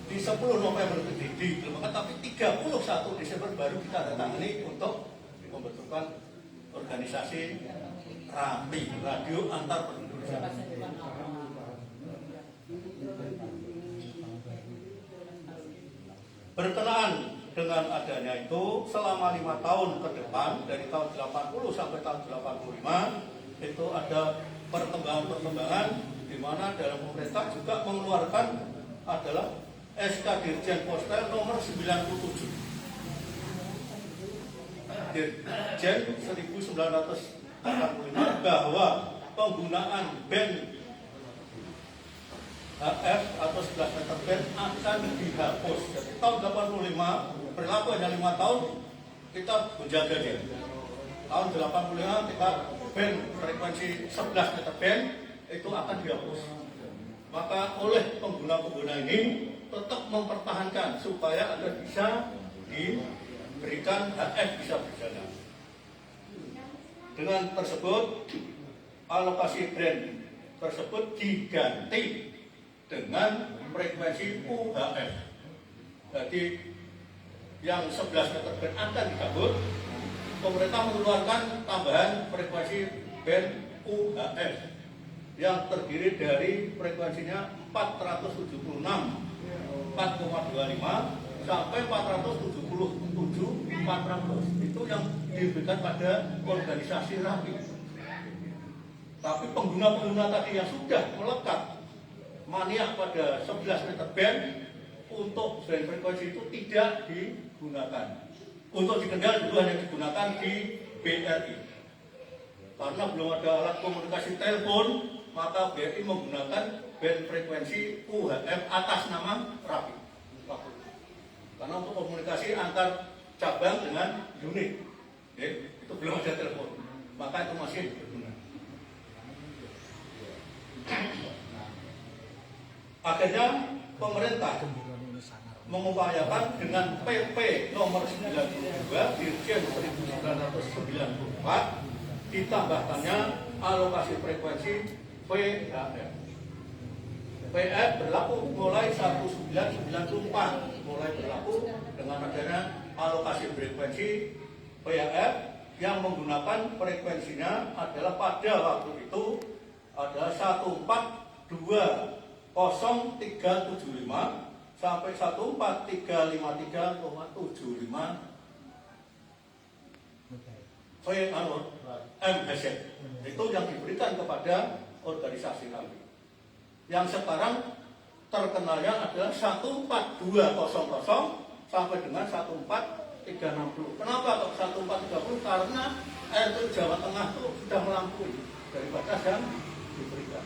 di 10 November itu digelembangkan, tapi 31 Desember baru kita datangani untuk membentukkan organisasi RAPI, Radio Antar Penduduk. Berkenaan dengan adanya itu selama 5 tahun ke depan dari tahun 80 sampai tahun 85 itu ada perkembangan-perkembangan di mana dalam pemerintah juga mengeluarkan adalah SK Dirjen Postel nomor 97 Dirjen 1985 bahwa penggunaan band HF atau 11 meter band akan dihapus. Jadi tahun 85 berlaku hanya 5 tahun kita menjaga dia. Tahun 85 kita band frekuensi 11 meter band itu akan dihapus. Maka oleh pengguna-pengguna ini tetap mempertahankan supaya agar bisa diberikan HF bisa berjalan. Dengan tersebut alokasi brand tersebut diganti dengan frekuensi UHF. Jadi yang 11 meter band akan dicabut, pemerintah mengeluarkan tambahan frekuensi band UHF yang terdiri dari frekuensinya 476 4,25 sampai 477 400. Itu yang diberikan pada organisasi RAPI. Tapi pengguna-pengguna tadi yang sudah melekat maniak pada 11 meter band, untuk band frekuensi itu tidak digunakan. Untuk di Kendal itu hanya digunakan di BRI. Karena belum ada alat komunikasi telepon, maka BRI menggunakan band frekuensi UHF atas nama RAPI. Karena untuk komunikasi antar cabang dengan unit, itu belum ada telepon, maka itu masih berguna. Akhirnya pemerintah mengupayakan dengan PP nomor 92 Dirjen 1994 ditambahkannya alokasi frekuensi PHF. PHF berlaku mulai 1994, mulai berlaku dengan adanya alokasi frekuensi PHF yang menggunakan frekuensinya adalah pada waktu itu adalah 1420375 sampai 14353,75 MHz. Itu yang diberikan kepada organisasi kami. Yang sekarang terkenalnya adalah 14200 sampai dengan 14360. Kenapa kok 1430? Karena RT Jawa Tengah itu sudah melampaui dari batas yang diberikan.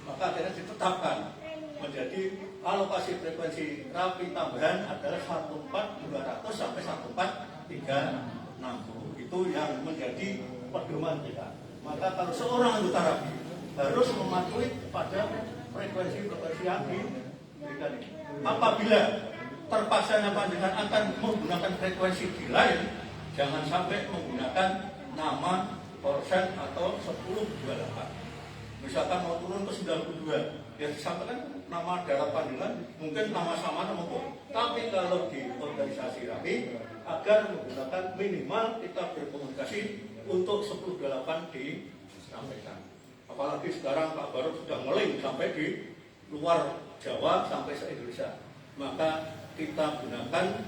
Maka akhirnya ditetapkan menjadi alokasi frekuensi RAPI tambahan adalah 14200 sampai 14360. Itu yang menjadi pedoman kita. Maka kalau seorang anggota RAPI harus mematuhi pada frekuensi yang diberikan ini. Apabila terpaksanya panjenengan akan menggunakan frekuensi di lain, jangan sampai menggunakan nama persen atau 1028. Misalkan mau turun ke 92, ya disampaikan nama daerah panggilan, mungkin nama sama mungkin. Tapi kalau di organisasi RAPI agar menggunakan minimal kita berkomunikasi untuk 1028 disampaikan. Apalagi sekarang Pak Barok sudah ngeling sampai di luar Jawa sampai se-Indonesia. Maka kita gunakan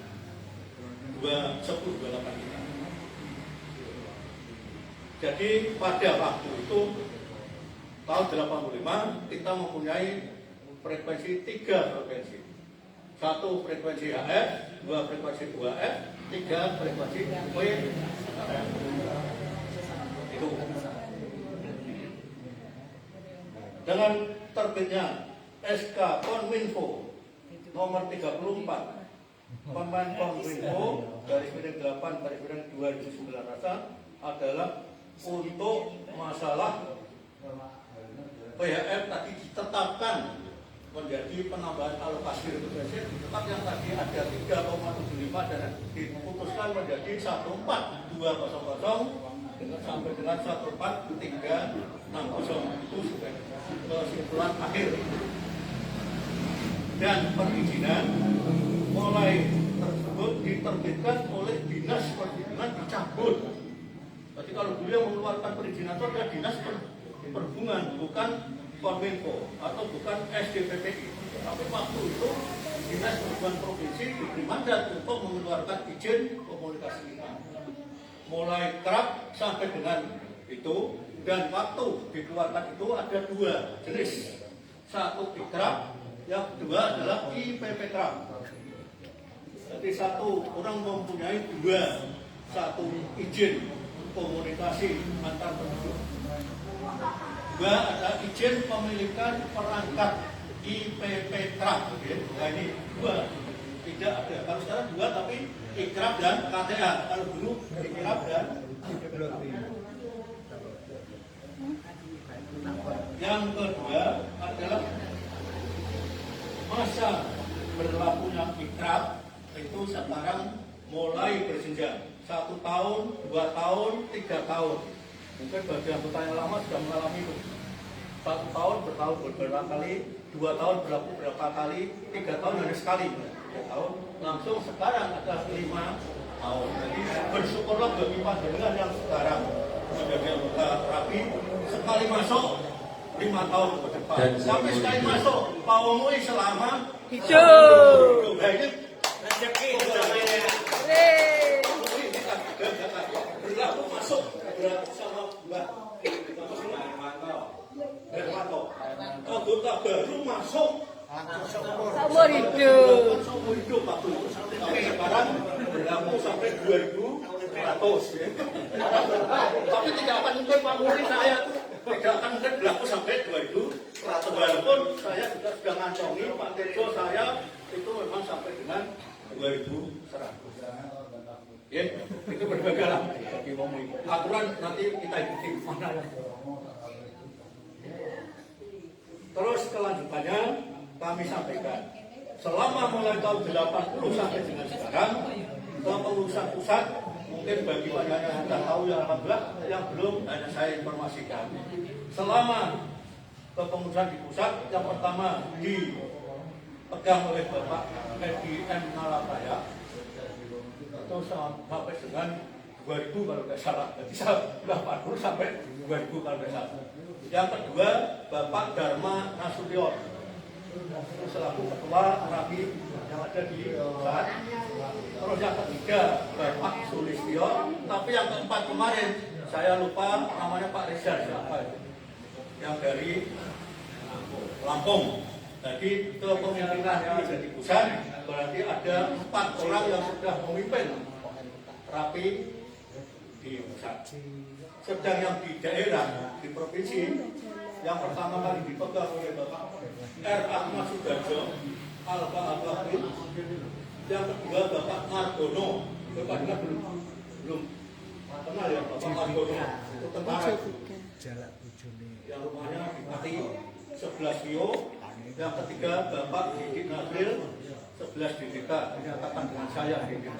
1028 kita. Jadi pada waktu itu tahun 85 kita mempunyai frekuensi 3 frekuensi. 1 frekuensi HF, 2 frekuensi 2F, 3 frekuensi WHF. Itu. Dengan terbitnya SK Konminfo nomor 34 Konminfo /8/2009 adalah untuk masalah PHF tadi ditetapkan menjadi penambahan alokasi frekuensi, tetap yang tadi ada 3,75 dan diputuskan menjadi 14200 sampai dengan 14360. Itu sudah kesimpulan akhir. Dan perizinan mulai tersebut diterbitkan oleh dinas perhubungan dicabut. Jadi kalau dulu yang mengeluarkan perizinan itu adalah dinas perhubungan, bukan Kominfo atau bukan SDPPI. Tapi waktu itu dinas perhubungan provinsi diberi mandat untuk mengeluarkan izin komunikasi kita. Mulai kerap sampai dengan itu, dan waktu dikeluarkan itu ada 2 jenis. Satu ikrab, yang kedua adalah IPPKRAP. Jadi satu orang mempunyai 1 izin komunikasi antar penduduk. 2 adalah izin pemilikan perangkat IPPKRAP. Nah ini 2 tidak ada. Kalau sekarang 2 tapi ikrab dan KTA. Kalau dulu ikrab dan yang kedua adalah masa berlakunya ikrab itu sekarang mulai berjenjang 1 tahun, 2 tahun, 3 tahun. Mungkin bagi anggota yang lama sudah mengalami itu 1 tahun bertahun beberapa kali 2 tahun berlaku berapa kali, 3 tahun hanya sekali, 3 tahun langsung sekarang ada 5 tahun. Jadi bersyukurlah bagi panjenengan yang sekarang menjadi anggota rapi, sekali masuk 5 tahun ke depan, tapi sekali masuk pawamui selama Hidup. Nah, ini rezeki berlaku masuk sama Mbak Hermanto. Anggota baru masuk Seumur hidup. seumur hidup waktu itu. Tapi sekarang berlaku sampai 2100 ya. Tapi tidak akan mungkin pamuri saya tidak akan mungkin berlaku sampai 2100. Walaupun saya juga sudah ngantongi Pak Tejo saya itu memang sampai dengan 2100. Ya, itu berbeda lah. Aturan nanti kita ikuti mana. Terus kelanjutannya kami sampaikan, selama mulai tahun 80 sampai dengan sekarang, kepengurusan pusat mungkin bagi banyak yang sudah tahu yang alhamdulillah, yang belum hanya saya informasikan. Selama kepengurusan di pusat, yang pertama dipegang oleh Bapak Edi M. Nalapaya, itu sampai dengan 2000 kalau tidak salah, jadi sudah 40 sampai 2000 kalau tidak salah. Yang kedua, Bapak Dharma Nasution, selaku ketua rapi yang ada di pusat. Terus yang ketiga, Bapak Sulistyo, tapi yang keempat kemarin saya lupa namanya Pak Reza siapa itu, yang dari Lampung. Jadi itu pemimpinan yang ada di pusat, berarti ada 4 orang yang sudah memimpin rapi di pusat. Sedang yang di daerah, di provinsi, yang pertama kali dipegang oleh Bapak R. Ahmad Sudarjo, Alfa Al-Fahri. Yang kedua Bapak Margono, Bapak belum kenal ya Bapak Margono, itu tentara yang rumahnya di Pati 11 Bio. Yang ketiga Bapak Didi Nabil 11 DDK, menyatakan dengan saya DDK.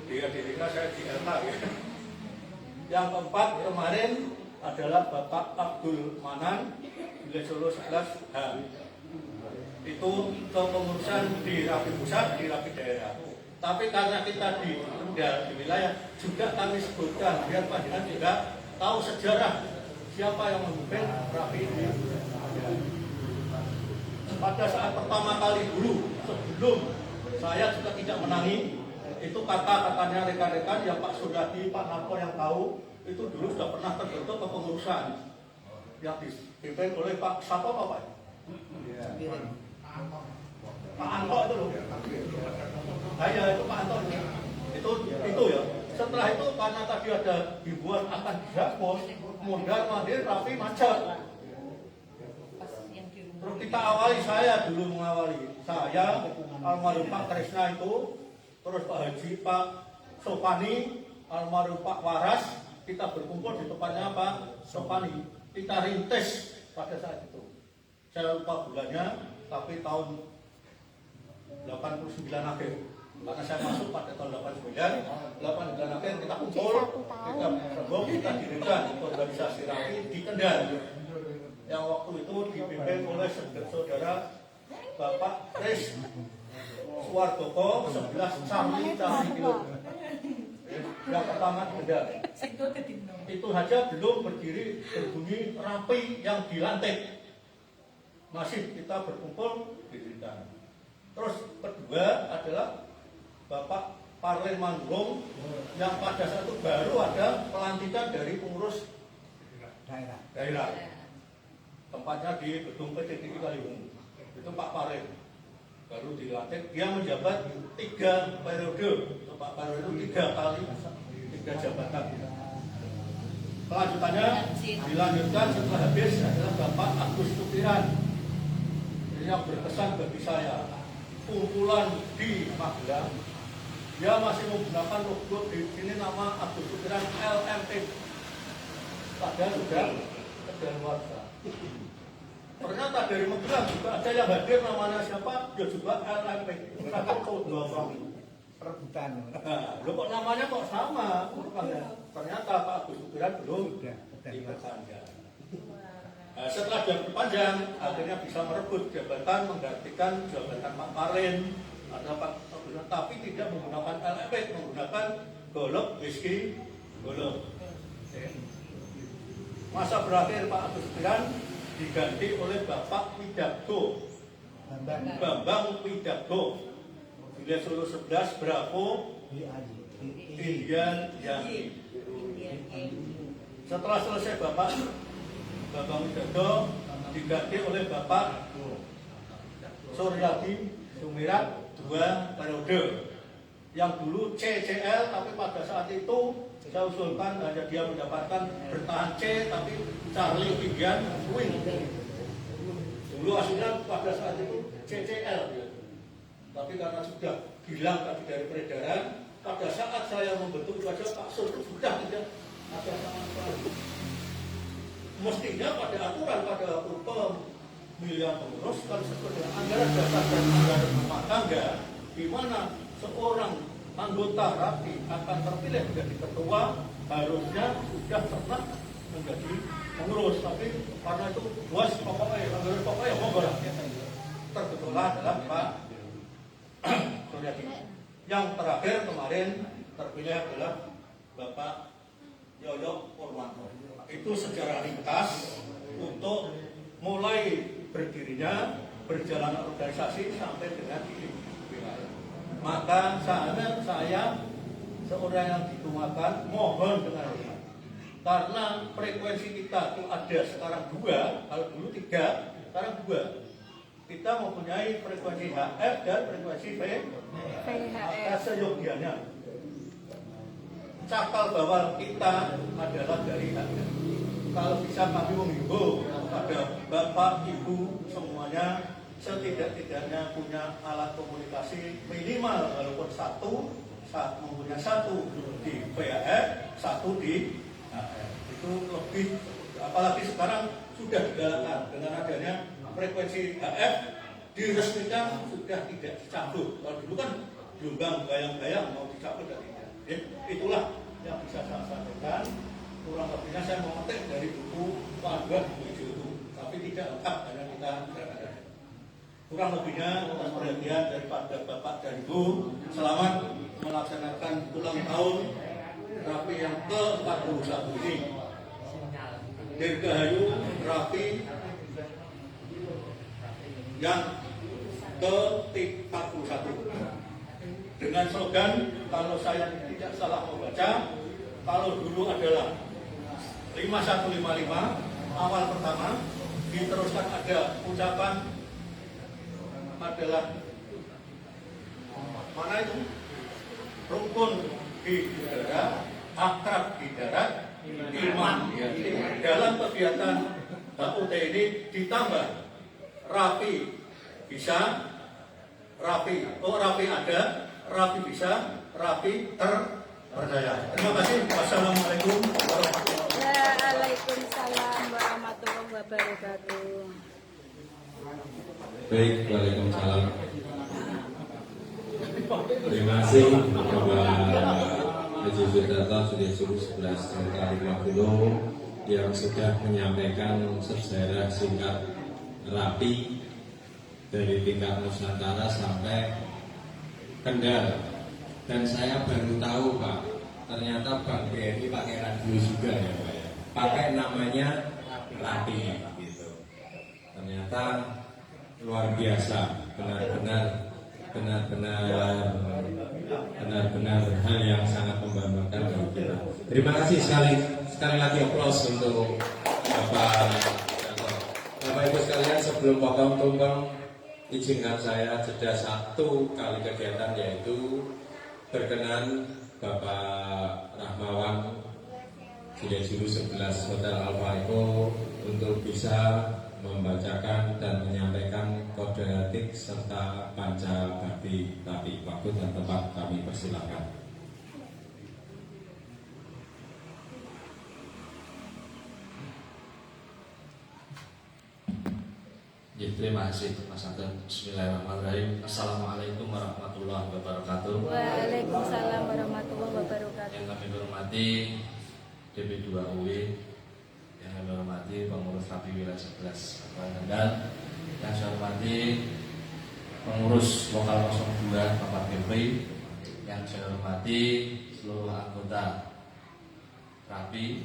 Dia DDK, saya DLK ya. Yang keempat kemarin adalah Bapak Abdul Manan, Wilayah Solo 11H. Itu kepengurusan di rapi pusat, di rapi daerah. Tapi karena kita di wilayah juga kami sebutkan biar panjenengan juga tahu sejarah siapa yang memimpin rapi di daerah. Pada saat pertama kali dulu, sebelum saya juga tidak menangi, itu kata-katanya rekan-rekan yang Pak Sudadi, Pak Narko yang tahu, itu dulu sudah pernah terbentuk kepengurusan yang dipimpin oleh Pak Sapo apa Pak? Pak Anto itu loh. Saya itu Pak Anto itu ya. Setelah itu karena tadi ada hiburan akan dihapus, mondar mandir rapi macet. Terus kita awali, saya dulu mengawali, saya almarhum Pak Tresna itu, terus Pak Haji, Pak Sopani, almarhum Pak Waras, kita berkumpul di tempatnya Pak Sopani, kita rintis pada saat itu. Saya lupa bulannya, tapi tahun 89 akhir. Karena saya masuk pada tahun 89 akhir kita kumpul, kita bergabung, kita dirikan organisasi rapi di Kendal. Yang waktu itu dipimpin oleh saudara Bapak Kris Suwardoko 11 Cami Kilo. Yang pertama Kendal. Itu saja belum berdiri berbunyi rapi yang dilantik. Masih kita berkumpul di Dirikan. Terus kedua adalah Bapak Parlen Mangrung yang pada saat itu baru ada pelantikan dari pengurus daerah. Tempatnya di gedung PTTI Kaliwungu. Itu Pak Parlen baru dilantik. Dia menjabat 3 periode. Pak Parlen itu 3 kali 3 jabatan. Kelanjutannya dilanjutkan setelah habis adalah Bapak Agus Tukiran. Ini yang berkesan bagi saya. Kumpulan di Magelang, dia masih menggunakan logo di sini nama Agus Tukiran LMP. Padahal sudah kedaluarsa. Ternyata dari Magelang juga ada yang hadir namanya siapa? Ya juga LMP. Rebutan. Nah, kok namanya kok sama? Ternyata Pak Agus Tukiran belum diperpanjang. Nah, setelah dia berpanjang, akhirnya bisa merebut jabatan, menggantikan jabatan Pak Marin, ada Pak, tapi tidak menggunakan LFP, menggunakan golok whisky golok. Masa berakhir Pak Agus Piran diganti oleh Bapak Widagdo, Bambang Widagdo, Wilayah Solo 11 Bravo Indian Yankee. Setelah selesai Bapak Bambang Widagdo diganti oleh Bapak Suryadi Sumirat 2 periode. Yang dulu CCL, tapi pada saat itu saya usulkan hanya dia mendapatkan bertahan C, tapi Charlie Indian win. Dulu aslinya pada saat itu CCL, tapi karena sudah hilang tadi dari peredaran, pada saat saya membentuk wajah Pak Sur sudah tidak ada sama sekali. Mestinya pada aturan pada pemilihan pengurus kan sesuai anggaran dasar dan anggaran rumah tangga, di mana seorang anggota rapi akan terpilih menjadi ketua, harusnya sudah pernah menjadi pengurus. Tapi karena itu luas pokoknya monggo lah. Terbetulan adalah Pak Suryadi. Yang terakhir kemarin terpilih adalah Bapak Yoyo Purwanto. Itu sejarah ringkas untuk mulai berdirinya berjalan organisasi sampai dengan ini. Maka saya seorang yang dituakan mohon dengan hormat, karena frekuensi kita itu ada sekarang 2, kalau dulu 3, sekarang 2. Kita mempunyai frekuensi HF dan frekuensi VHF seyogianya. Cakal bawal kita adalah dari HF. Kalau bisa kami menghimbau kepada Bapak Ibu semuanya, setidak-tidaknya punya alat komunikasi minimal walaupun mempunyai satu di VHF, satu di HF. Itu lebih, apalagi sekarang sudah digalakkan dengan adanya frekuensi HF diresmikan sudah tidak dicabut. Kalau dulu kan gelombang bayang-bayang mau dicabut dan tidak. Itulah yang bisa saya sampaikan. Kurang lebihnya saya memetik dari buku Pak Anwar itu, tapi tidak lengkap, hanya kita berada. Kurang lebihnya atas perhatian daripada Bapak dan Ibu, selamat melaksanakan ulang tahun Rapi yang ke-41 ini. Dirgahayu Rapi yang ke-41 dengan slogan, kalau saya tidak salah membaca, kalau dulu adalah 5155 awal pertama, diteruskan ada ucapan adalah mana itu, rukun di udara, akrab di darat, iman di hati. Dalam kegiatan HUT ini ditambah rapi bisa, rapi ada, rapi bisa, rapi terpercaya. Terima kasih. Wassalamualaikum warahmatullahi wabarakatuh. Waalaikumsalam warahmatullahi wabarakatuh. Baik, waalaikumsalam. Terima kasih Bapak Haji Sudarto Sudir Sulu 11 Sentra 50 yang sudah menyampaikan sejarah singkat Rapi dari tingkat Nusantara sampai Kendal. Dan saya baru tahu Pak, ternyata Bank BRI pakai radio juga ya Pak ya. Pakai namanya Rapi gitu. Ternyata luar biasa, benar-benar hal yang sangat membanggakan bagi kita. Terima kasih sekali lagi aplaus untuk Bapak Ibu sekalian. Sebelum potong tumpeng, izinkan saya jeda satu kali kegiatan, yaitu berkenan Bapak Rahmawan Direktur 11 Hotel Alfa Eko untuk bisa membacakan dan menyampaikan kode etik serta panca bakti. Tapi waktu dan tempat kami persilakan. Ya, terima kasih Mas Anton. Bismillahirrahmanirrahim. Assalamualaikum warahmatullahi wabarakatuh. Waalaikumsalam warahmatullahi wabarakatuh. Yang kami hormati DP2 UW, yang kami hormati pengurus Rapi Wilayah 11 Kabupaten Kendal, yang saya hormati pengurus lokal 02 Bapak Kepri, yang saya hormati seluruh anggota Rapi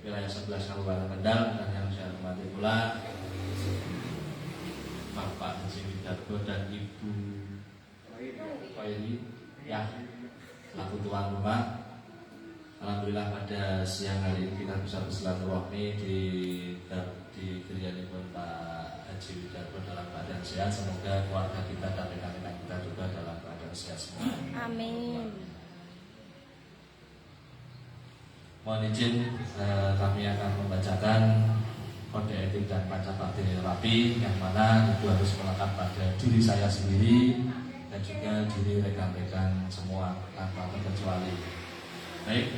Wilayah 11 Kabupaten Kendal, dan yang saya hormati pula Bapak Haji Widarto dan Ibu Koyri ya selaku tuan rumah. Alhamdulillah pada siang hari ini kita bisa bersilaturahmi di Kriyanipun Pak Haji Widarto dalam keadaan sehat. Semoga keluarga kita dan rekan-rekan kita juga dalam keadaan sehat semua. Amin. Mohon izin kami akan membacakan kode etik dan pancabakti Rapi, yang mana itu harus melekat pada diri saya sendiri dan juga diri rekan-rekan semua tanpa terkecuali. Baik,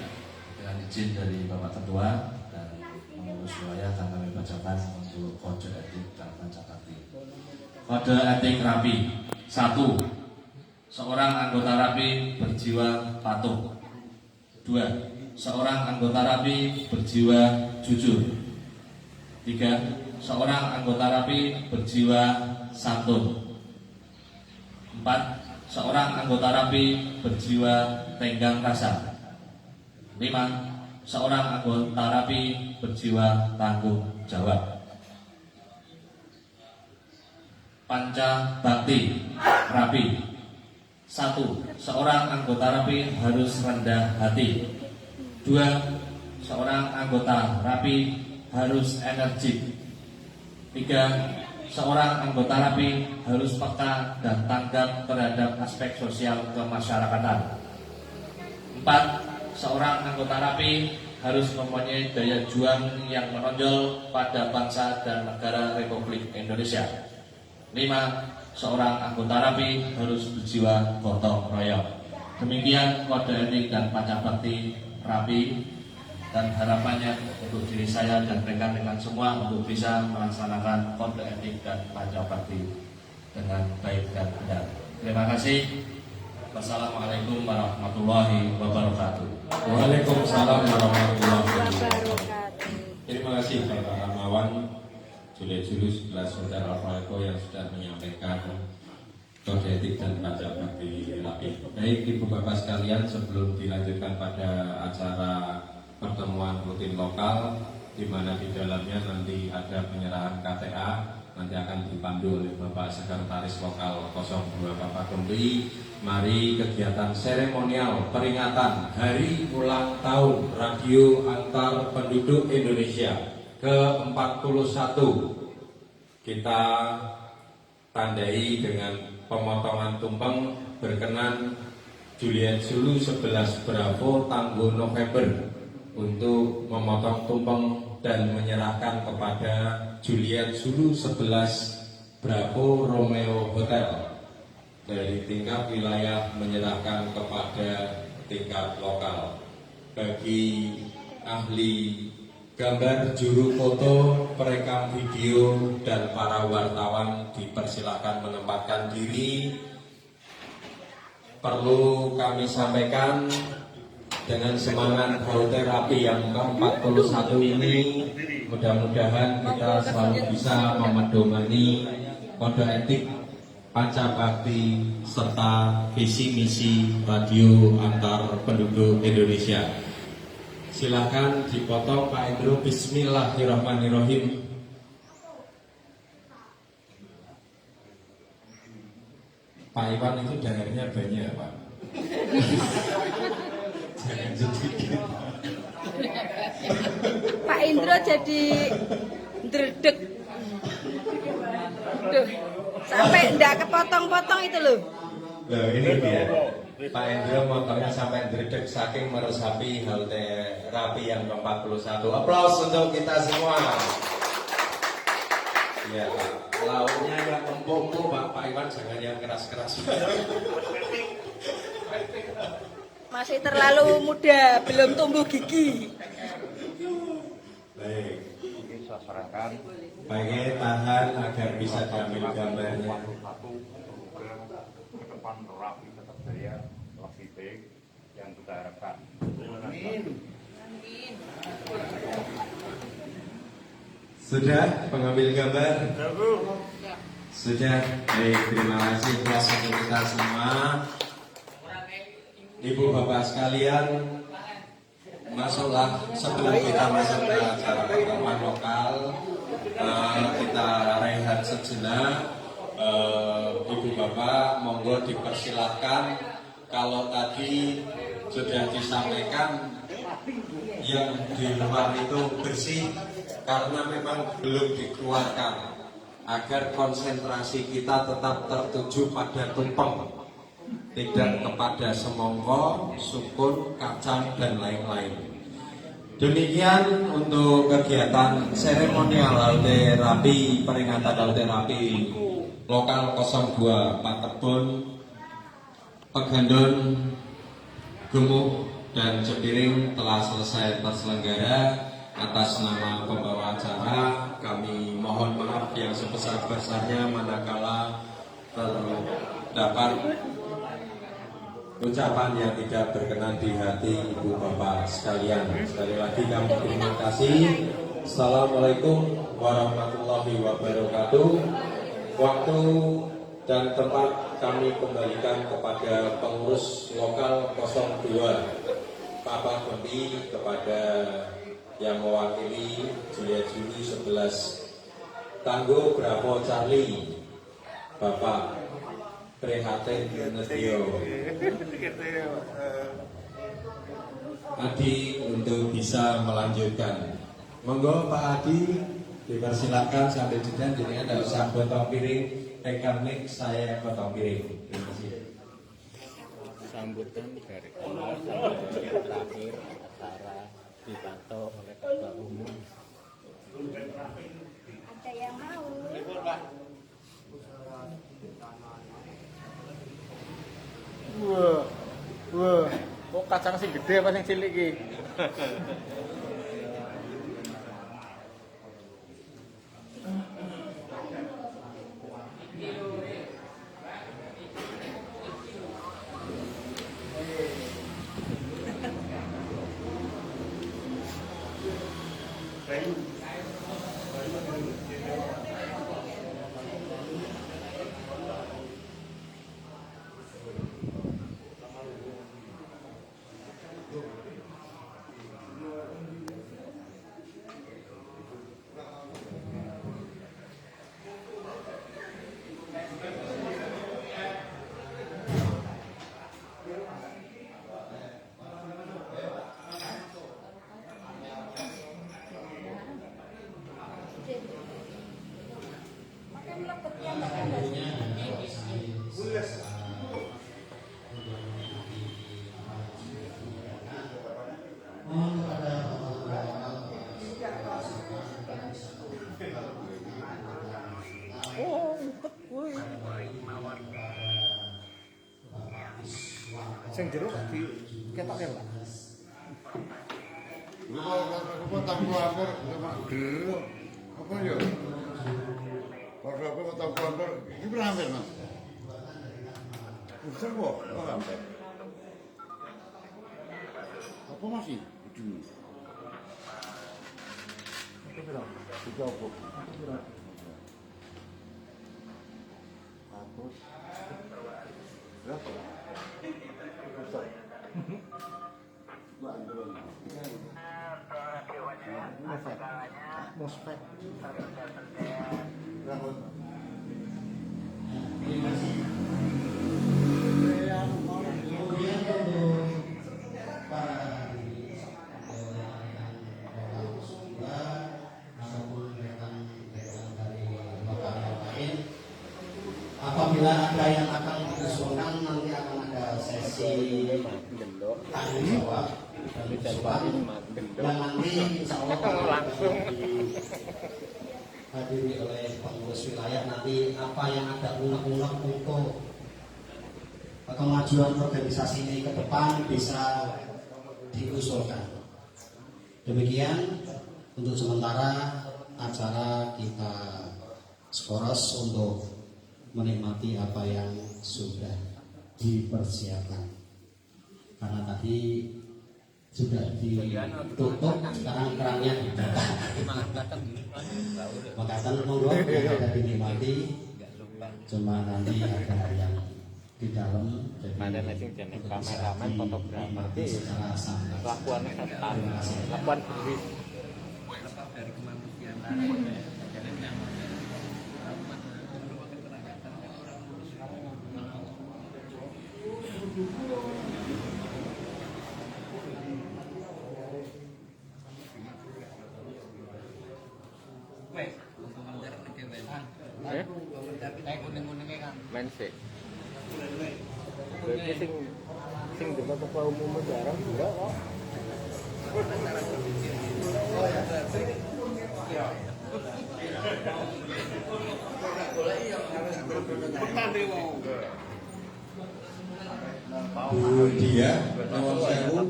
dengan izin dari Bapak Ketua dan pengurus wilayah akan kami bacakan untuk kode etik dan pancabakti. Kode etik Rapi. 1. Seorang anggota Rapi berjiwa patuh. 2. Seorang anggota Rapi berjiwa jujur. 3. Seorang anggota Rapi berjiwa santun. 4. Seorang anggota Rapi berjiwa tenggang rasa. 5. Seorang anggota Rapi berjiwa tanggung jawab. Panca bakti Rapi. 1. Seorang anggota Rapi harus rendah hati. 2. Seorang anggota Rapi harus energik. 3. Seorang anggota Rapi harus peka dan tanggap terhadap aspek sosial kemasyarakatan. 4. Seorang anggota Rapi harus mempunyai daya juang yang menonjol pada bangsa dan negara Republik Indonesia. 5. Seorang anggota Rapi harus berjiwa gotong royong. Demikian kode etik dan pancabakti Rapi, dan harapannya untuk diri saya dan rekan-rekan semua untuk bisa melaksanakan kode etik dan pancabakti dengan baik dan benar. Terima kasih. Wassalamualaikum warahmatullahi wabarakatuh. Waalaikumsalam warahmatullahi wabarakatuh. Wabarakatuh. Terima kasih Bapak Ramawan Juliet Julus kelas Saudara Alfaeko yang sudah menyampaikan kode etik dan pancabakti Rapi. Baik Ibu Bapak sekalian, sebelum dilanjutkan pada acara pertemuan rutin lokal, di mana di dalamnya nanti ada penyerahan KTA, nanti akan dipandu oleh Bapak Sekretaris Lokal 02 Bapak Kemri. Mari kegiatan seremonial peringatan Hari Ulang Tahun Radio Antar Penduduk Indonesia ke-41 kita tandai dengan pemotongan tumpeng berkenan Juliet Zulu 11 Bravo Tangguh November untuk memotong tumpeng dan menyerahkan kepada Juliet Zulu 11 Bravo Romeo Hotel. Dari tingkat wilayah menyerahkan kepada tingkat lokal. Bagi ahli gambar, juru foto, perekam video, dan para wartawan dipersilakan menempatkan diri. Perlu kami sampaikan, dengan semangat haute Rapi yang ke-41 ini, mudah-mudahan kita selalu bisa memedomani kode etik, pancabakti, serta visi misi Radio Antar Penduduk Indonesia. Silakan dipotong Pak Endro. Bismillahirrahmanirrahim. Pak Iwan itu dengarnya banyak Pak. Jangan sedikit. Pak Indro jadi dredeg. Duh, sampai ndak kepotong-potong itu loh. Loh ini dia. Pak Endro motongnya sampai dredeg saking meresapi halte Rapi yang ke-41. Aplaus untuk kita semua. Iya Pak. Lauknya yang empuk-empuk Pak Iwan, jangan yang keras-keras. Masih terlalu muda, belum tumbuh gigi. Baik. Mungkin saya sarankan Baiknya tahan agar bisa diambil gambarnya. ke depan Rapi tetap jaya lebih baik yang kita harapkan. Amin. Sudah pengambil gambar? Sudah. Baik, terima kasih kelas untuk kita semua. Ibu bapak sekalian, masuklah sebelum kita masuk ke acara pertemuan lokal, kita rehat sejenak. Ibu bapak, monggo dipersilahkan. Kalau tadi sudah disampaikan yang di luar itu bersih karena memang belum dikeluarkan, agar konsentrasi kita tetap tertuju pada tumpeng, tidak kepada semongko, sukun, kacang, dan lain-lain. Demikian untuk kegiatan seremonial Laute Rapi, peringatan Laute Rapi lokal 02 Patebon, Pegandon, Gemuk, dan Cepiring telah selesai terselenggara. Atas nama pembawa acara, kami mohon maaf yang sebesar-besarnya manakala terdapat ucapan yang tidak berkenan di hati ibu bapak sekalian. Sekali lagi kami terima kasih. Assalamualaikum warahmatullahi wabarakatuh. Waktu dan tempat kami kembalikan kepada pengurus lokal 02 Papa Bempi, kepada yang mewakili Juliet Juli 11 Tangguh Bravo Charlie, Bapak Prihatin Nestio Adi untuk bisa melanjutkan. Monggo Pak Adi dipersilakan sambil jeda. Jadi ada usah potong piring, pegang mic, saya potong piring. Terima kasih. Sambutan dari awal sampai yang terakhir acara dipantau oleh Ketua Umum. Ada yang mau? Wah, kok kacang sih gede apa yang cilik iki? Sing jeruk di ketok ya, Pak. Apa tangguh ampur sama gel apa ya? Kalau apa tangguh ampur ini pernah hampir mas? Besar kok, hampir. Apa masih? Dulu. Itu berapa? Tiga apa? Aku berapa? Mospek. Apabila ada yang akan diusulkan, nanti akan ada sesi tanya jawab dan usulan yang nanti insya Allah langsung dihadiri oleh pengurus wilayah. Nanti apa yang ada unek-unek untuk kemajuan organisasi ini ke depan bisa diusulkan. Demikian untuk sementara acara kita skoros untuk menikmati apa yang sudah dipersiapkan. Karena tadi sudah ditutup, sekarang kerannya dibuka. Makassar monggo yang ada dinikmati, cuma nanti ada yang di dalam. Ada nasi jenis kameramen, fotografer, secara santai. lakuan setan, lakuan iblis. Main sih. Berarti sing di kota umum jarang juga kok. Bu Dia, Nawang Sewu,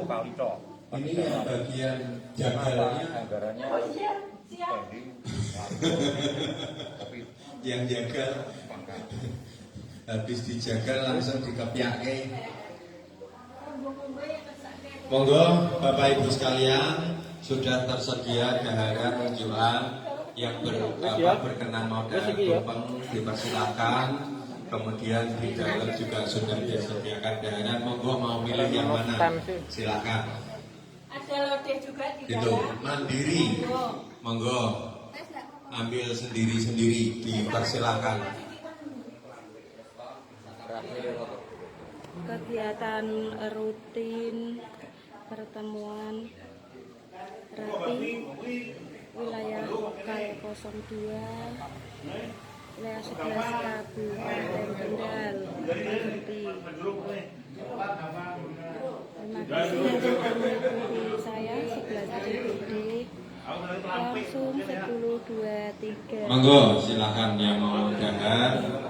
ini yang bagian jagalnya, yang jagal, habis dijagal langsung dikepiake. Monggo Bapak Ibu sekalian, sudah tersedia dahaga penjualan yang berkenan modal tumpeng dipersilakan. Kemudian di dalam juga sudah disediakan dahaga. Monggo mau milih yang mana? Silakan. Ada lodeh juga di Itu dalam. mandiri. Monggo ambil sendiri-sendiri, dipersilakan. Kegiatan rutin pertemuan rapi wilayah lokal 02 wilayah 11 Kabupaten Kendal Bukti. Terima kasih yang sudah mengikuti saya 11 DPD langsung 10, 2, 3. Monggo silakan yang mau dahar.